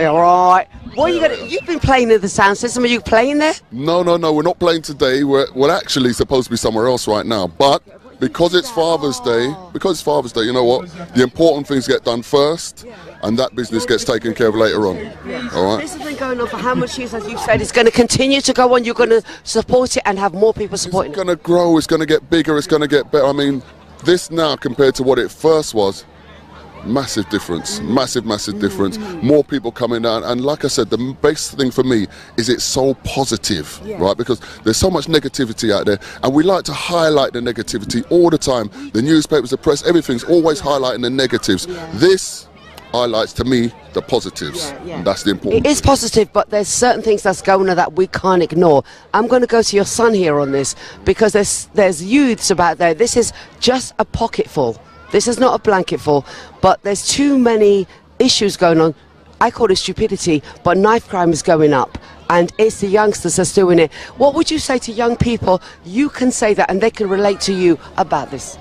All right. What are you gonna? You've been playing in the sound system. Are you playing there? No, we're not playing today. We're actually supposed to be somewhere else right now. But because it's Father's Day, you know what? The important things get done first, and that business gets taken care of later on. All right? This has been going on for how much years, as you said? It's going to continue to go on. You're going to support it and have more people supporting it. It's going to grow. It's going to get bigger. It's going to get better. I mean, this now compared to what it first was, massive difference. Massive difference. More people coming down, and like I said, the best thing for me is it's so positive, right? Because there's so much negativity out there, and we like to highlight the negativity all the time. The newspapers, the press, everything's always highlighting the negatives. This highlights to me the positives. And that's the important. It is positive, but there's certain things that's going on that we can't ignore. I'm going to go to your son here on this, because there's youths about there. This is just a pocketful. This is not a blanketful, but there's too many issues going on. I call it stupidity, but knife crime is going up, and it's the youngsters that's doing it. What would you say to young people? You can say that, and they can relate to you about this.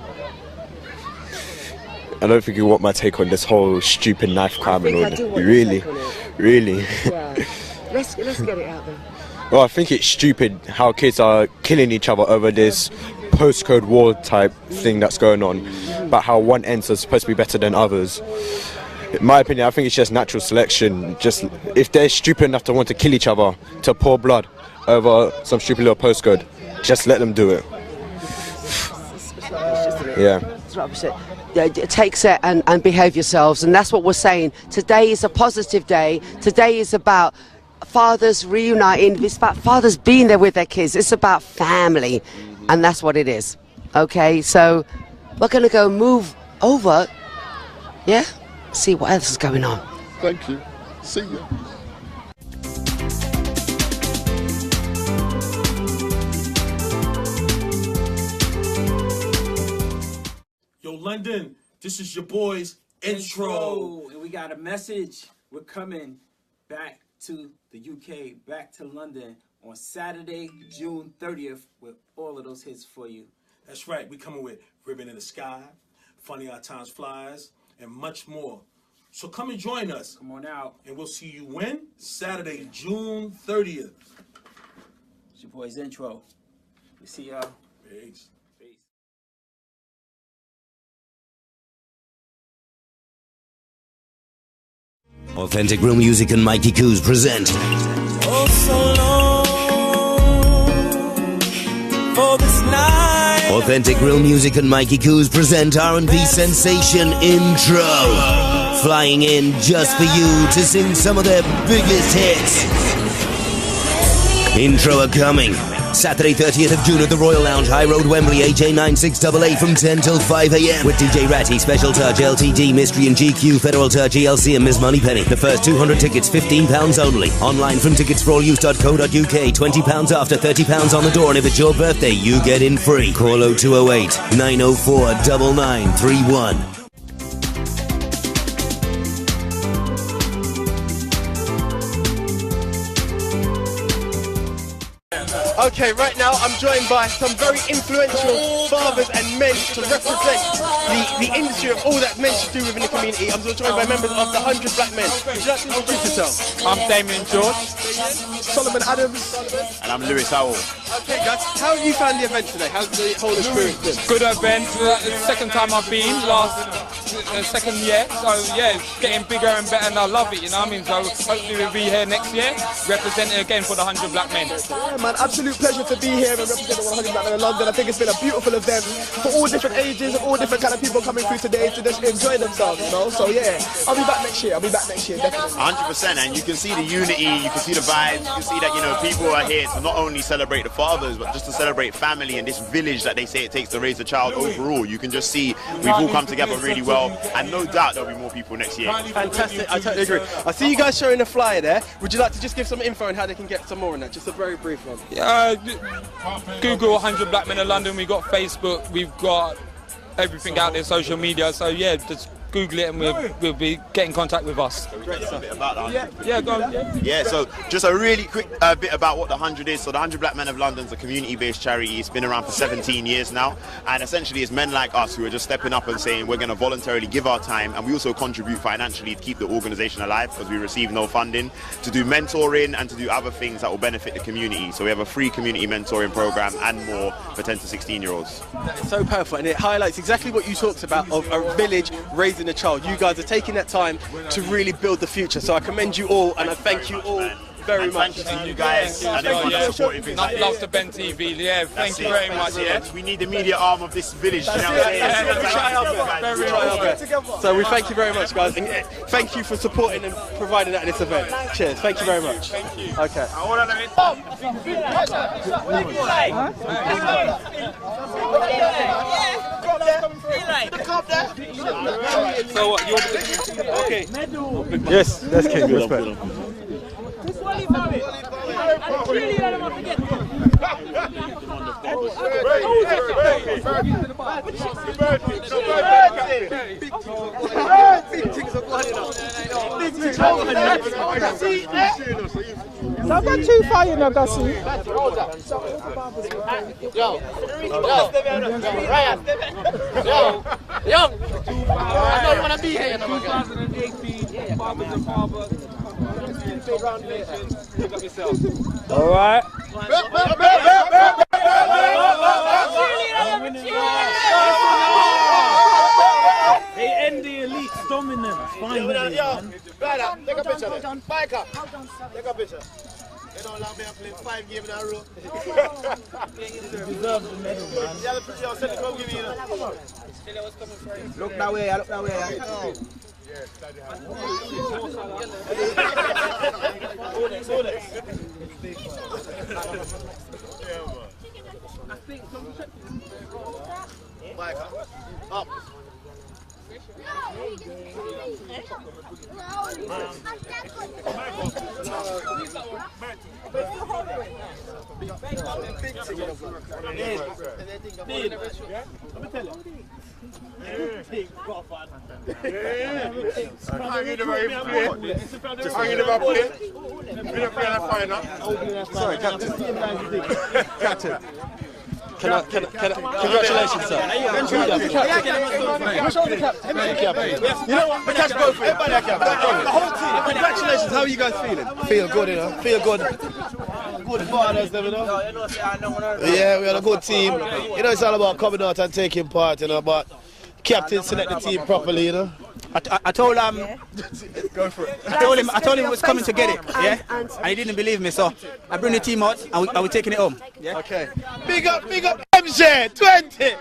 I don't think you want my take on this whole stupid knife crime and all that. Really? Yeah. Let's get it out there. Well, I think it's stupid how kids are killing each other over this postcode war type thing that's going on, but how one ends is supposed to be better than others. In my opinion, I think it's just natural selection. Just if they're stupid enough to want to kill each other, to pour blood over some stupid little postcode, just let them do it. Yeah. Take it and behave yourselves, and that's what we're saying. Today is a positive day. Today is about fathers reuniting. It's about fathers being there with their kids. It's about family, and that's what it is. Okay, so we're going to go move over, yeah, see what else is going on. Thank you. See you. Yo, London, this is your boys' intro. And we got a message. We're coming back to the UK, back to London on Saturday, June 30th with all of those hits for you. That's right. We coming with Ribbon in the Sky, Funny Our Times Flies, and much more. So come and join us. Come on out. And we'll see you when? Saturday, June 30th. It's your boys' intro. We see y'all. Peace. Authentic Real Music and Mikey Coos present Oh, so long for this night. Authentic Real Music and Mikey Coos present R&B sensation Intro, flying in just for you to sing some of their biggest hits. Intro are coming Saturday 30th of June at the Royal Lounge, High Road, Wembley, HA96AA from 10 till 5 a.m. with DJ Ratty, Special Touch, LTD, Mystery and GQ, Federal Touch, ELC and Ms Moneypenny. The first 200 tickets, £15 only. Online from ticketsforalluse.co.uk, £20 after, £30 on the door, and if it's your birthday, you get in free. Call 0208 904 9931. Okay, right now I'm joined by some very influential fathers and men to represent the industry of all that men should do within the community. I'm joined by members of the 100 Black Men. Would you like to introduce yourself? I'm Damien George. Solomon Adams. And I'm Lewis Howell. Okay guys, how have you found the event today? How's the whole experience been? Good event. Second time I've been. Last second year, so yeah, it's getting bigger and better, and I love it. You know what I mean? So hopefully we'll be here next year, representing again for the 100 Black Men. Yeah, man, absolute pleasure to be here and represent the 100 Black Men in London. I think it's been a beautiful event for all different ages and all different kind of people coming through today to just enjoy themselves, you know. So yeah, I'll be back next year. Definitely. 100%, and you can see the unity, you can see the vibes, you can see that, you know, people are here to not only celebrate the fathers, but just to celebrate family and this village that they say it takes to raise a child overall. You can just see we've all come together really well, and no doubt there'll be more people next year. Fantastic, I totally agree. I see you guys showing the flyer there. Would you like to just give some info on how they can get some more on that? Just a very brief one. Google 100 Black Men in London. We've got Facebook, we've got everything out there, social media. So yeah, just Google it and we'll be getting in contact with us. Great stuff. About the 100. Yeah, go on. Yeah, so just a really quick bit about what the 100 is. So the 100 Black Men of London is a community-based charity. It's been around for 17 years now, and essentially it's men like us who are just stepping up and saying we're going to voluntarily give our time, and we also contribute financially to keep the organisation alive because we receive no funding, to do mentoring and to do other things that will benefit the community. So we have a free community mentoring program and more for 10 to 16-year-olds. That is so powerful, and it highlights exactly what you talked about of a village raising a child. You guys are taking that time to really build the future, so I commend you all and I thank you all very much. Thank you guys and everyone that's supporting things like Love to Ben TV, yeah, thank you very much. Yeah. We need the media arm of this village. You know So we thank you very much, guys, and thank you for supporting and providing that at this event. Cheers, thank you very much. Thank you. Okay. So what, you're okay. Yes, that's King. Respect. Not go too far, you know, Gussie. Young. I know you want to be here. 2018 Fathers and Fathers. All right. They end the elite dominance finally, man. Take a picture. Back up. Take a picture. They don't allow me to play 5 games in a row. You deserve the medal, man. Look that way, look that way. Up. Sorry, Captain. Captain. Congratulations, sir. You know what? Catch both of you. The whole team. Congratulations. How are you guys feeling? Feel good, you know. Feel good. Good fathers, you know. Yeah, we had a good team. You know, it's all about coming out and taking part, you know, but captain select the team properly, you know. I told Go for it. I told him he was coming to get it, yeah, and he didn't believe me, so I bring the team out and we're taking it home. Yeah. Okay. Big up, MJ 20.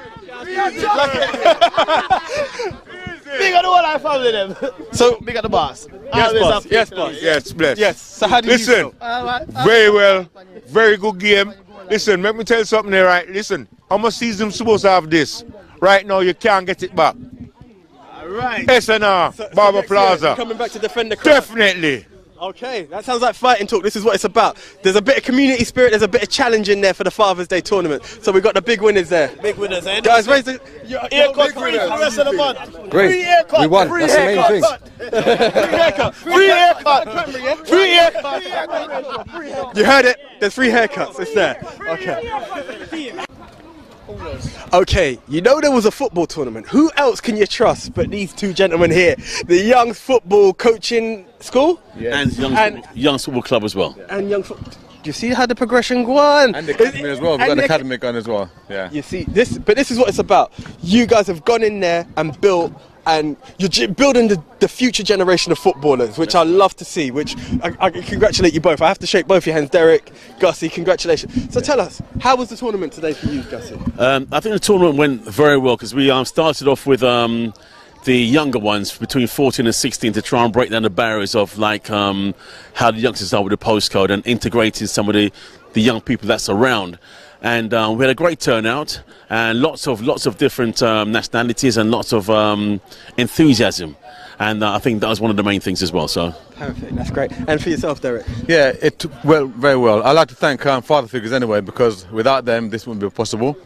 Big up the whole life family them. So big up the boss. Yes, boss. Yes, boss. Yes, bless. Yes. So how do you feel? Very well, very good game. Listen, let me tell you something there, right? Listen, how much season supposed to have this? Right now, you can't get it back. Right. SNR, Barber Plaza. Coming back to defend the crown. Definitely. Okay, that sounds like fighting talk. This is what it's about. There's a bit of community spirit, there's a bit of challenge in there for the Father's Day tournament. So we've got the big winners there. Big winners, eh? Guys, raise the haircut free for the rest of the month. Great. Free haircut. We won. Free That's the main thing. Free haircut. Free haircut. You heard it? There's free haircuts. It's there. Okay. Okay, you know there was a football tournament. Who else can you trust but these two gentlemen here? The Young Football Coaching School? Yes. And Young Football Club as well. And Young Football. Do you see how the progression go on? And the academy as well. We've got an academy going as well. Yeah. You see, this is what it's about. You guys have gone in there and built and you're building the future generation of footballers, which I love to see, which I congratulate you both. I have to shake both your hands. Derek, Gussie, congratulations. So tell us, how was the tournament today for you, Gussie? I think the tournament went very well because we started off with the younger ones between 14 and 16 to try and break down the barriers of like how the youngsters are with the postcode and integrating some of the young people that's around. And we had a great turnout and lots of different nationalities and lots of enthusiasm. And I think that was one of the main things as well. So perfect, that's great. And for yourself, Derek? Yeah, it went very well. I'd like to thank father figures anyway, because without them this wouldn't be possible.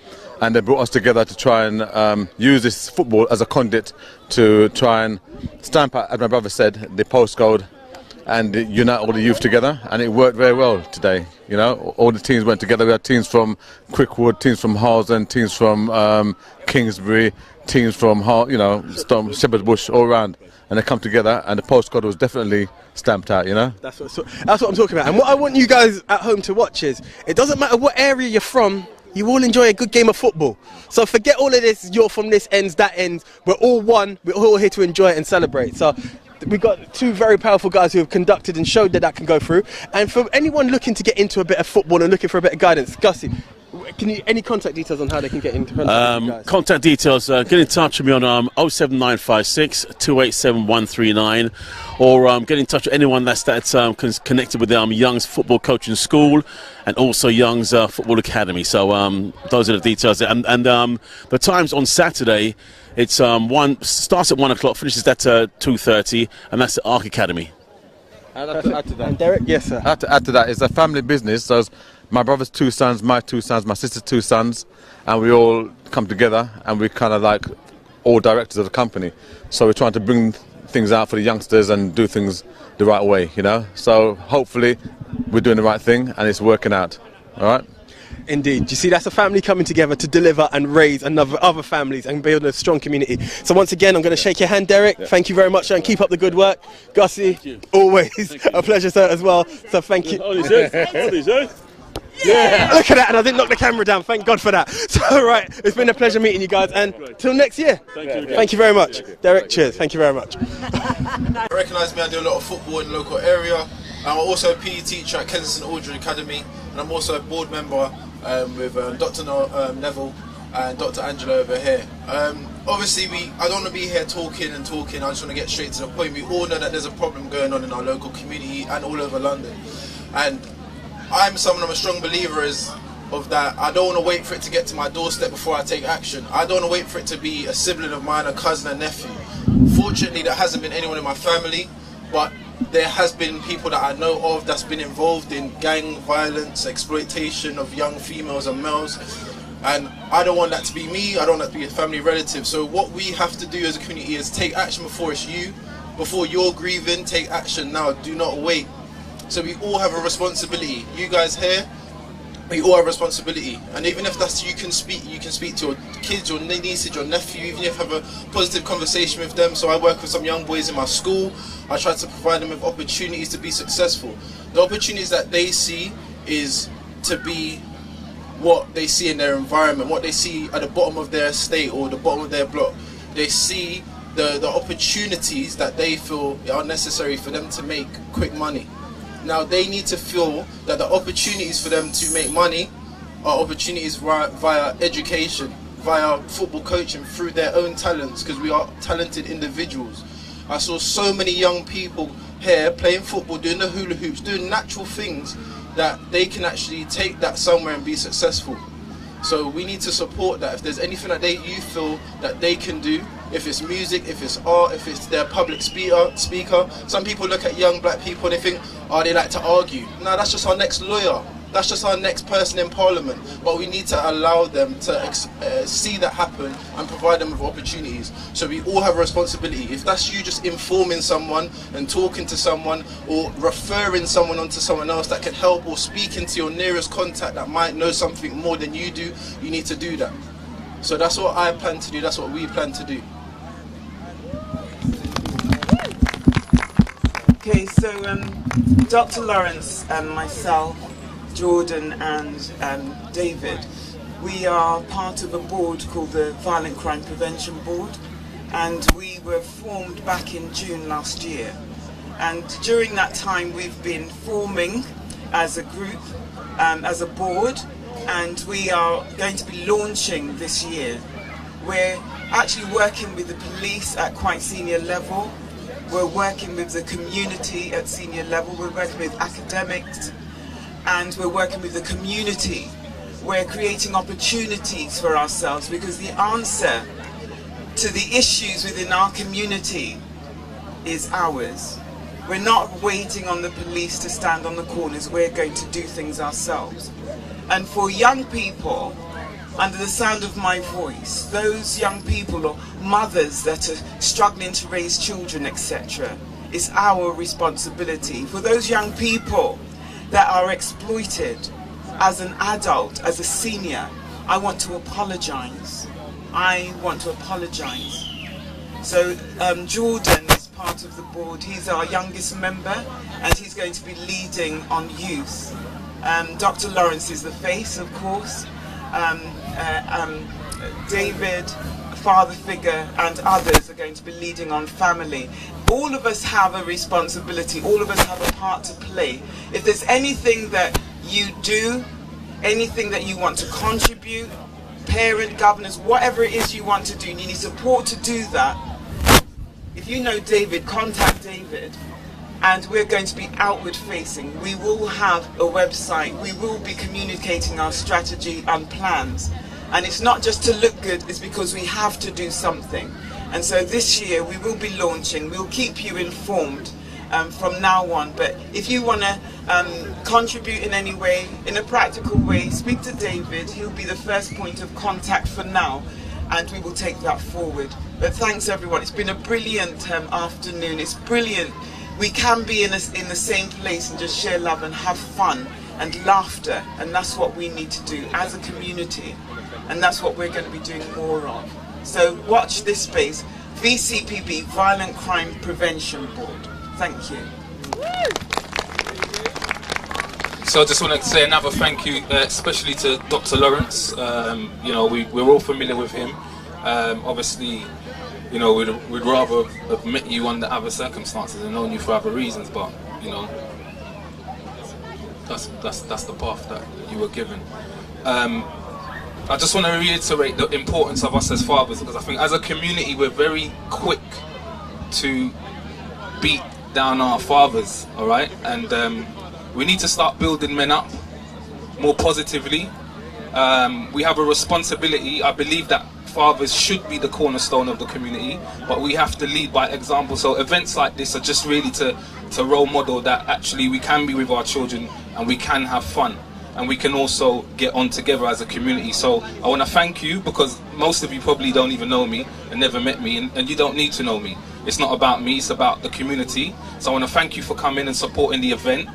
And they brought us together to try and use this football as a conduit to try and stamp out, as my brother said, the postcode and unite all the youth together. And it worked very well today. You know, all the teams went together. We had teams from Crickwood, teams from Halsden, teams from Kingsbury, teams from Shepherd's Bush, all around. And they come together, and the postcode was definitely stamped out, you know? That's what I'm talking about. And what I want you guys at home to watch is, it doesn't matter what area you're from, you all enjoy a good game of football. So forget all of this, you're from this ends, that ends. We're all one. We're all here to enjoy it and celebrate. So we've got two very powerful guys who have conducted and showed that can go through. And for anyone looking to get into a bit of football and looking for a bit of guidance, Gussie, any contact details on how they can get into contact with you guys? Contact details, get in touch with me on 07956 287 139, or get in touch with anyone that's connected with Young's Football Coaching School and also Young's Football Academy. So those are the details. And the times on Saturday, it's starts at 1 o'clock, finishes at 2:30, and that's the Arc Academy. I'd like to add to that. And Derek? Yes, sir. I have to add to that. It's a family business. So my brother's 2 sons, my 2 sons, my sister's 2 sons, and we all come together and we kind of like all directors of the company. So we're trying to bring things out for the youngsters and do things the right way, you know. So hopefully we're doing the right thing and it's working out. All right. Indeed. You see, that's a family coming together to deliver and raise other families and build a strong community. So once again, I'm going to shake your hand, Derek. Thank you very much, and keep up the good work. Gussie, always a pleasure, sir, as well. So thank you. Yeah, look at that, and I didn't knock the camera down. Thank God for that. So, right, it's been a pleasure meeting you guys, and till next year. Thank you very much. Derek, cheers. Thank you very much. Recognise me, I do a lot of football in the local area. I'm also a PE teacher at Kensington Aldridge Academy, and I'm also a board member with Dr. Neville and Dr. Angela over here. Obviously, I don't want to be here talking. I just want to get straight to the point. We all know that there's a problem going on in our local community and all over London. And I'm a strong believer of that. I don't want to wait for it to get to my doorstep before I take action. I don't want to wait for it to be a sibling of mine, a cousin, a nephew. Fortunately, there hasn't been anyone in my family, but there has been people that I know of that's been involved in gang violence, exploitation of young females and males. And I don't want that to be me, I don't want that to be a family relative. So what we have to do as a community is take action before it's you. Before you're grieving, take action now, do not wait. So we all have a responsibility. You guys here, we all have a responsibility. And even if that's you can speak to your kids, your nieces, your nephew, even if you have a positive conversation with them. So I work with some young boys in my school. I try to provide them with opportunities to be successful. The opportunities that they see is to be what they see in their environment, what they see at the bottom of their estate or the bottom of their block. They see the opportunities that they feel are necessary for them to make quick money. Now they need to feel that the opportunities for them to make money are opportunities via education, via football coaching, through their own talents, because we are talented individuals. I saw so many young people here playing football, doing the hula hoops, doing natural things that they can actually take that somewhere and be successful. So we need to support that. If there's anything that you feel that they can do, if it's music, if it's art, if it's their public speaker. Some people look at young black people and they think, oh, they like to argue. No, that's just our next lawyer. That's just our next person in Parliament. But we need to allow them to see that happen and provide them with opportunities. So we all have a responsibility. If that's you just informing someone and talking to someone or referring someone onto someone else that can help, or speaking to your nearest contact that might know something more than you do, you need to do that. So that's what I plan to do. That's what we plan to do. Okay, so Dr. Lawrence and myself, Jordan and David, we are part of a board called the Violent Crime Prevention Board, and we were formed back in June last year. And during that time we've been forming as a group, as a board, and we are going to be launching this year. We're actually working with the police at quite senior level. We're working with the community at senior level. We're working with academics, and we're working with the community. We're creating opportunities for ourselves, because the answer to the issues within our community is ours. We're not waiting on the police to stand on the corners. We're going to do things ourselves. And for young people, under the sound of my voice, those young people or mothers that are struggling to raise children, etc., it's our responsibility. For those young people that are exploited, as an adult, as a senior, I want to apologize. I want to apologize. So Jordan is part of the board. He's our youngest member, and he's going to be leading on youth. Dr. Lawrence is the face, of course. David, father figure, and others are going to be leading on family. All of us have a responsibility. All of us have a part to play. If there's anything that you do, anything that you want to contribute, parent, governors, whatever it is you want to do, and you need support to do that, if you know David, contact David. And we're going to be outward facing. We will have a website. We will be communicating our strategy and plans. And it's not just to look good, it's because we have to do something. And so this year we will be launching. We'll keep you informed from now on. But if you want to contribute in any way, in a practical way, speak to David. He'll be the first point of contact for now, and we will take that forward. But thanks everyone. It's been a brilliant afternoon. It's brilliant. We can be in the same place and just share love and have fun and laughter, and that's what we need to do as a community, and that's what we're going to be doing more of. So watch this space, VCPB, Violent Crime Prevention Board. Thank you. So I just want to say another thank you, especially to Dr. Lawrence. You know, we're all familiar with him. Obviously, you know, we'd rather have met you under other circumstances and known you for other reasons, but you know, that's the path that you were given. I just want to reiterate the importance of us as fathers, because I think as a community we're very quick to beat down our fathers, all right? And we need to start building men up more positively. We have a responsibility. I believe that fathers should be the cornerstone of the community, but we have to lead by example. So events like this are just really to role model that actually we can be with our children and we can have fun, and we can also get on together as a community. So I want to thank you, because most of you probably don't even know me and never met me, and you don't need to know me. It's not about me, it's about the community. So I want to thank you for coming and supporting the event.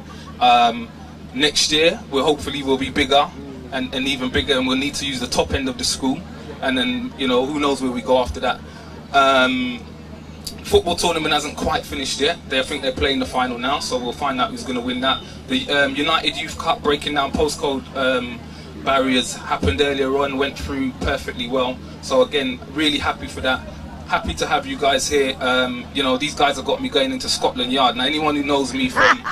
Next year we'll be bigger and even bigger, and we'll need to use the top end of the school. And then, you know, who knows where we go after that. Football tournament hasn't quite finished yet. I think they're playing the final now, so we'll find out who's going to win that. The United Youth Cup, breaking down postcode barriers, happened earlier on, went through perfectly well. So again, really happy for that. Happy to have you guys here. You know, these guys have got me going into Scotland Yard. Now, anyone who knows me from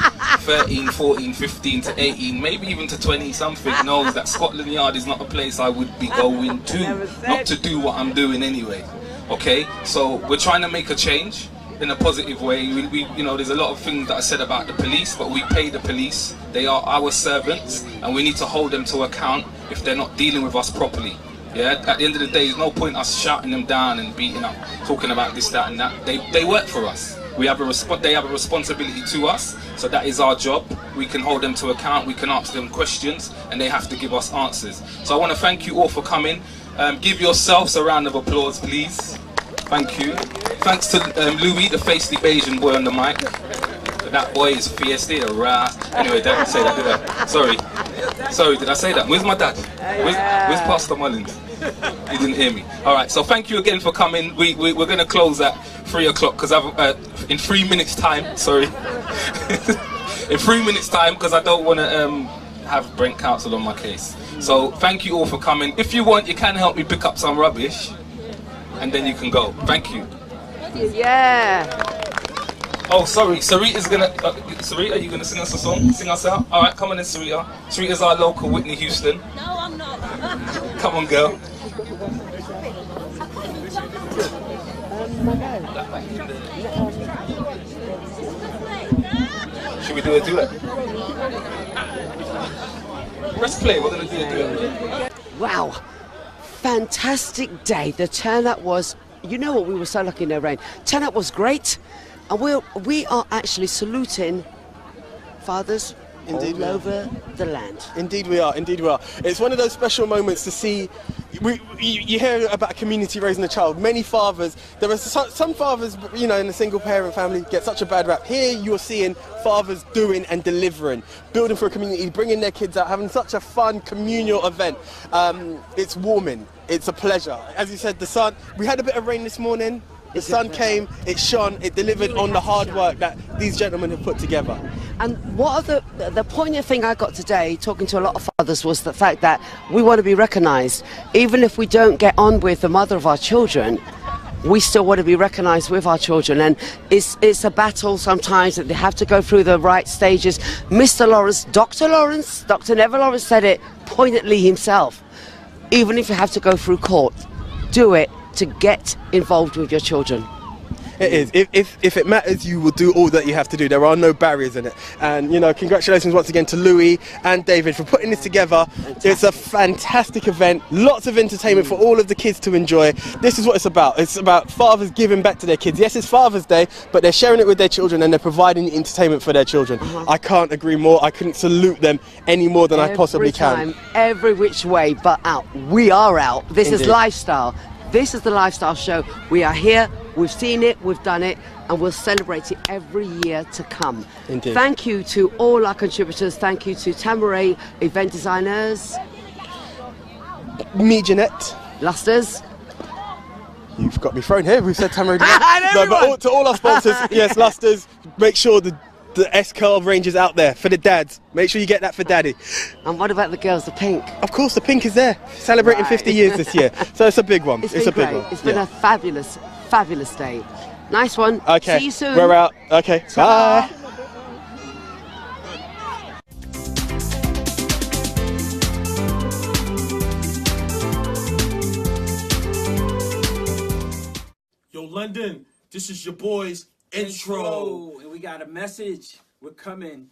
13, 14, 15 to 18, maybe even to 20 something, knows that Scotland Yard is not a place I would be going to, not to do what I'm doing anyway. Okay, so we're trying to make a change in a positive way. You know, there's a lot of things that I said about the police, but we pay the police. They are our servants, and we need to hold them to account if they're not dealing with us properly. Yeah, at the end of the day, there's no point us shouting them down and beating up, talking about this, that and that. They work for us. They have a responsibility to us, so that is our job. We can hold them to account, we can ask them questions, and they have to give us answers. So I want to thank you all for coming. Give yourselves a round of applause, please. Thank you. Thanks to Louis, the feisty Bayesian boy on the mic. That boy is fierce, anyway, don't say that, did I? Sorry, did I say that? Where's my dad? Where's Pastor Mullins? He didn't hear me. Alright, so thank you again for coming. We're going to close at 3 o'clock, because in 3 minutes time, sorry. In 3 minutes time, because I don't want to have Brent Council on my case. So thank you all for coming. If you want, you can help me pick up some rubbish. and then you can go. Thank you. Yeah. Oh, sorry. Sarita's gonna. Sarita, you gonna sing us a song? Sing us out. All right, come on in, Sarita. Sarita's our local Whitney Houston. No, I'm not. Come on, girl. Should we do a duet? Let's play. We're gonna do a duet. Wow. Fantastic day. The turnout was, you know what, we were so lucky in the rain. Turnout was great. And we are actually saluting fathers all over the land. Indeed we are, indeed we are. It's one of those special moments to see, you hear about a community raising a child. Many fathers, there are some fathers, you know, in a single parent family get such a bad rap. Here you're seeing fathers doing and delivering, building for a community, bringing their kids out, having such a fun communal event. It's warming, it's a pleasure. As you said, the sun, we had a bit of rain this morning. The sun came, it shone, it delivered on the hard work that these gentlemen have put together. And what are the poignant thing I got today, talking to a lot of fathers, was the fact that we want to be recognised. Even if we don't get on with the mother of our children, we still want to be recognised with our children. And it's a battle sometimes that they have to go through the right stages. Mr. Lawrence, Dr. Neville Lawrence said it poignantly himself. Even if you have to go through court, do it to get involved with your children. It is. If it matters, you will do all that you have to do. There are no barriers in it. And, you know, congratulations once again to Louis and David for putting this together. It's a fantastic event. Lots of entertainment for all of the kids to enjoy. This is what it's about. It's about fathers giving back to their kids. Yes, it's Father's Day, but they're sharing it with their children and they're providing entertainment for their children. I can't agree more. I couldn't salute them any more than I possibly can. Every which way but out. We are out. This is Indeed. lifestyle. This is the Lifestyle Show. We are here, we've seen it, we've done it, and we'll celebrate it every year to come. Indeed. Thank you to all our contributors. Thank you to Tamaray event designers. Me, Jeanette. Lusters. You've got me thrown here. We've said Tamaray. No, but to all our sponsors, yes, Lusters, make sure the S-Curl range is out there for the dads. Make sure you get that for daddy. And what about the girls, the pink? Of course, the pink is there. Celebrating 50 years this year. So it's a big one. It's a big one. It's been a fabulous, fabulous day. Nice one. Okay. See you soon. We're out. Okay. Ta-da. Bye. Yo, London, this is your boys' intro. And we got a message. We're coming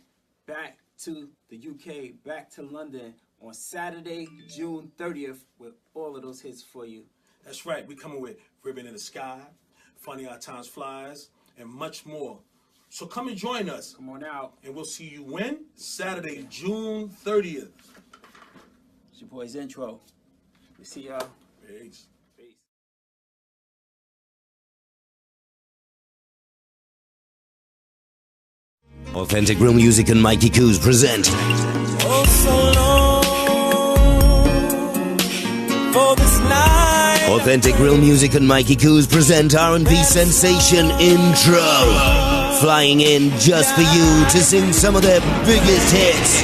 back to the UK, back to London on Saturday, June 30th with all of those hits for you. That's right, we're coming with Ribbon in the Sky, Funny Our Times Flies, and much more. So come and join us. Come on out. And we'll see you when? Saturday, June 30th. It's your boys' intro. We see y'all. Peace. Authentic Real Music and Mikey Coos present Oh, so long for this night. Authentic Real Music and Mikey Coos present R&B sensation Intro. Flying in just for you to sing some of their biggest hits.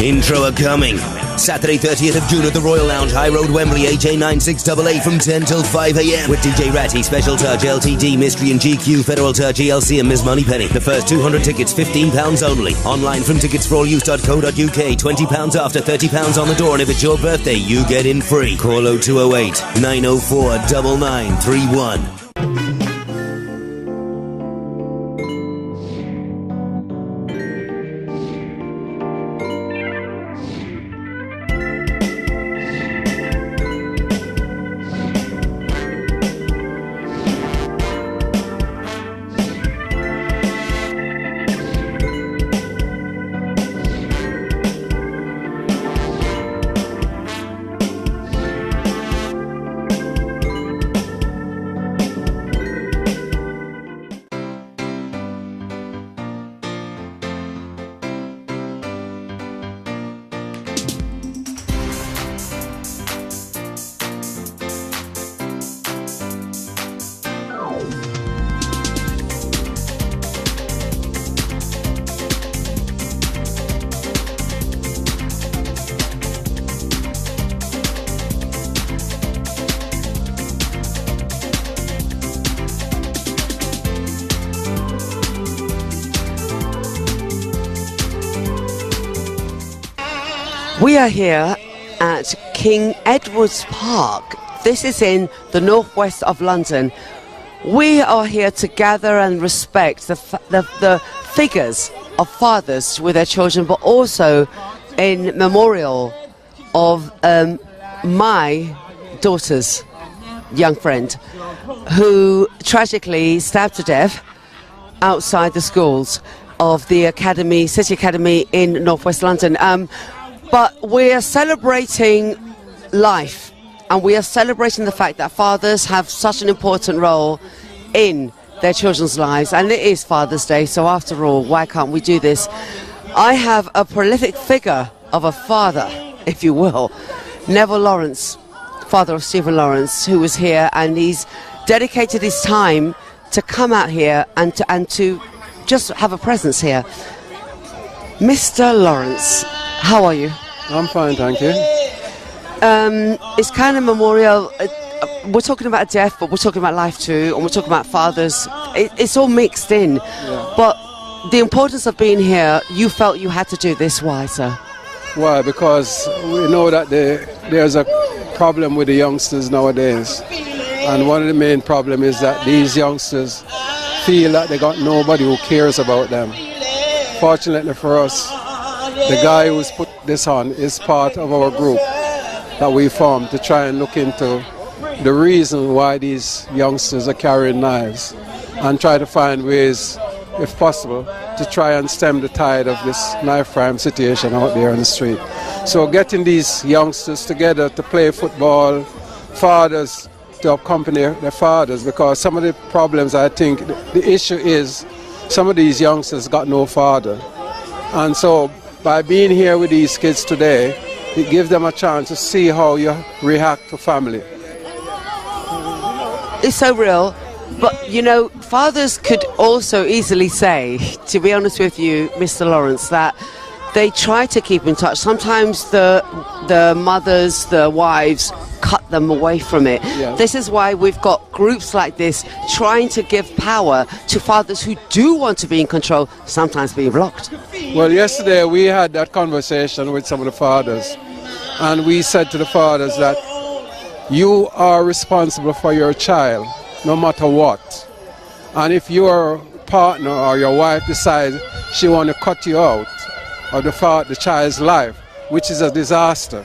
Intro are coming Saturday 30th of June at the Royal Lounge, High Road, Wembley, AJ96AA from 10 till 5 a.m. with DJ Ratty, Special Touch, LTD, Mystery and GQ, Federal Touch, ELC and Ms. Moneypenny. The first 200 tickets, £15 only. Online from ticketsforalluse.co.uk, £20 after, £30 on the door, and if it's your birthday, you get in free. Call 0208 904 9931. We are here at King Edward's Park. This is in the northwest of London. We are here to gather and respect the figures of fathers with their children, but also in memorial of my daughter's young friend who tragically stabbed to death outside the schools of the academy, City Academy in northwest London. But we are celebrating life, and we are celebrating the fact that fathers have such an important role in their children's lives, and it is Father's Day, so after all, why can't we do this? I have a prolific figure of a father, if you will, Neville Lawrence, father of Stephen Lawrence, who was here, and he's dedicated his time to come out here and to just have a presence here. Mr. Lawrence, how are you? I'm fine, thank you. It's kind of memorial. We're talking about death, but we're talking about life too, and we're talking about fathers. It's all mixed in. Yeah. But the importance of being here, you felt you had to do this. Why, sir? Why? Because we know that there's a problem with the youngsters nowadays. And one of the main problems is that these youngsters feel that they got nobody who cares about them. Fortunately for us, the guy who's put this on is part of our group that we formed to try and look into the reason why these youngsters are carrying knives and try to find ways, if possible, to try and stem the tide of this knife crime situation out there on the street. So getting these youngsters together to play football, fathers to accompany their fathers, because some of the problems, I think, the issue is some of these youngsters got no father. And so by being here with these kids today, it gives them a chance to see how you react to family. It's so real, but you know, fathers could also easily say, to be honest with you, Mr. Lawrence, that they try to keep in touch. Sometimes the mothers, the wives, cut them away from it. Yeah. This is why we've got groups like this trying to give power to fathers who do want to be in control, sometimes being blocked. Well, yesterday we had that conversation with some of the fathers, and we said to the fathers that you are responsible for your child, no matter what. And if your partner or your wife decides she wants to cut you out of the child's life, which is a disaster,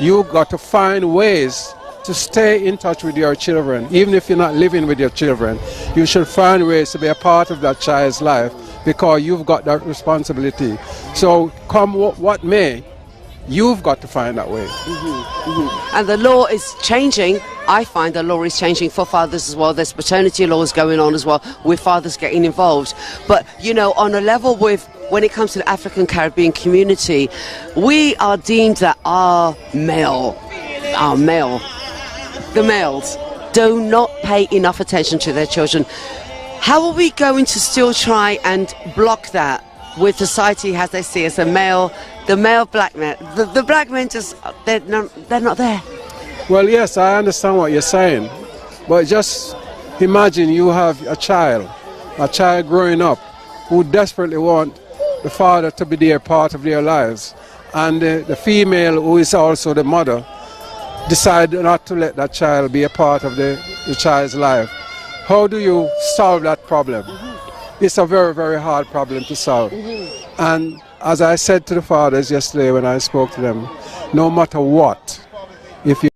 you've got to find ways to stay in touch with your children. Even if you're not living with your children, you should find ways to be a part of that child's life, because you've got that responsibility. So come what may, you've got to find that way. And the law is changing. I find the law is changing for fathers as well. There's paternity laws going on as well, with fathers getting involved. But, you know, on a level with, when it comes to the African Caribbean community, we are deemed that the males do not pay enough attention to their children. How are we going to still try and block that with society as they see us, the male black men? The black men just, they're not there. Well, yes, I understand what you're saying, but just imagine you have a child growing up who desperately want the father to be there, part of their lives, and the female, who is also the mother, decide not to let that child be a part of the child's life. How do you solve that problem? It's a very, very hard problem to solve. And as I said to the fathers yesterday when I spoke to them, no matter what, if you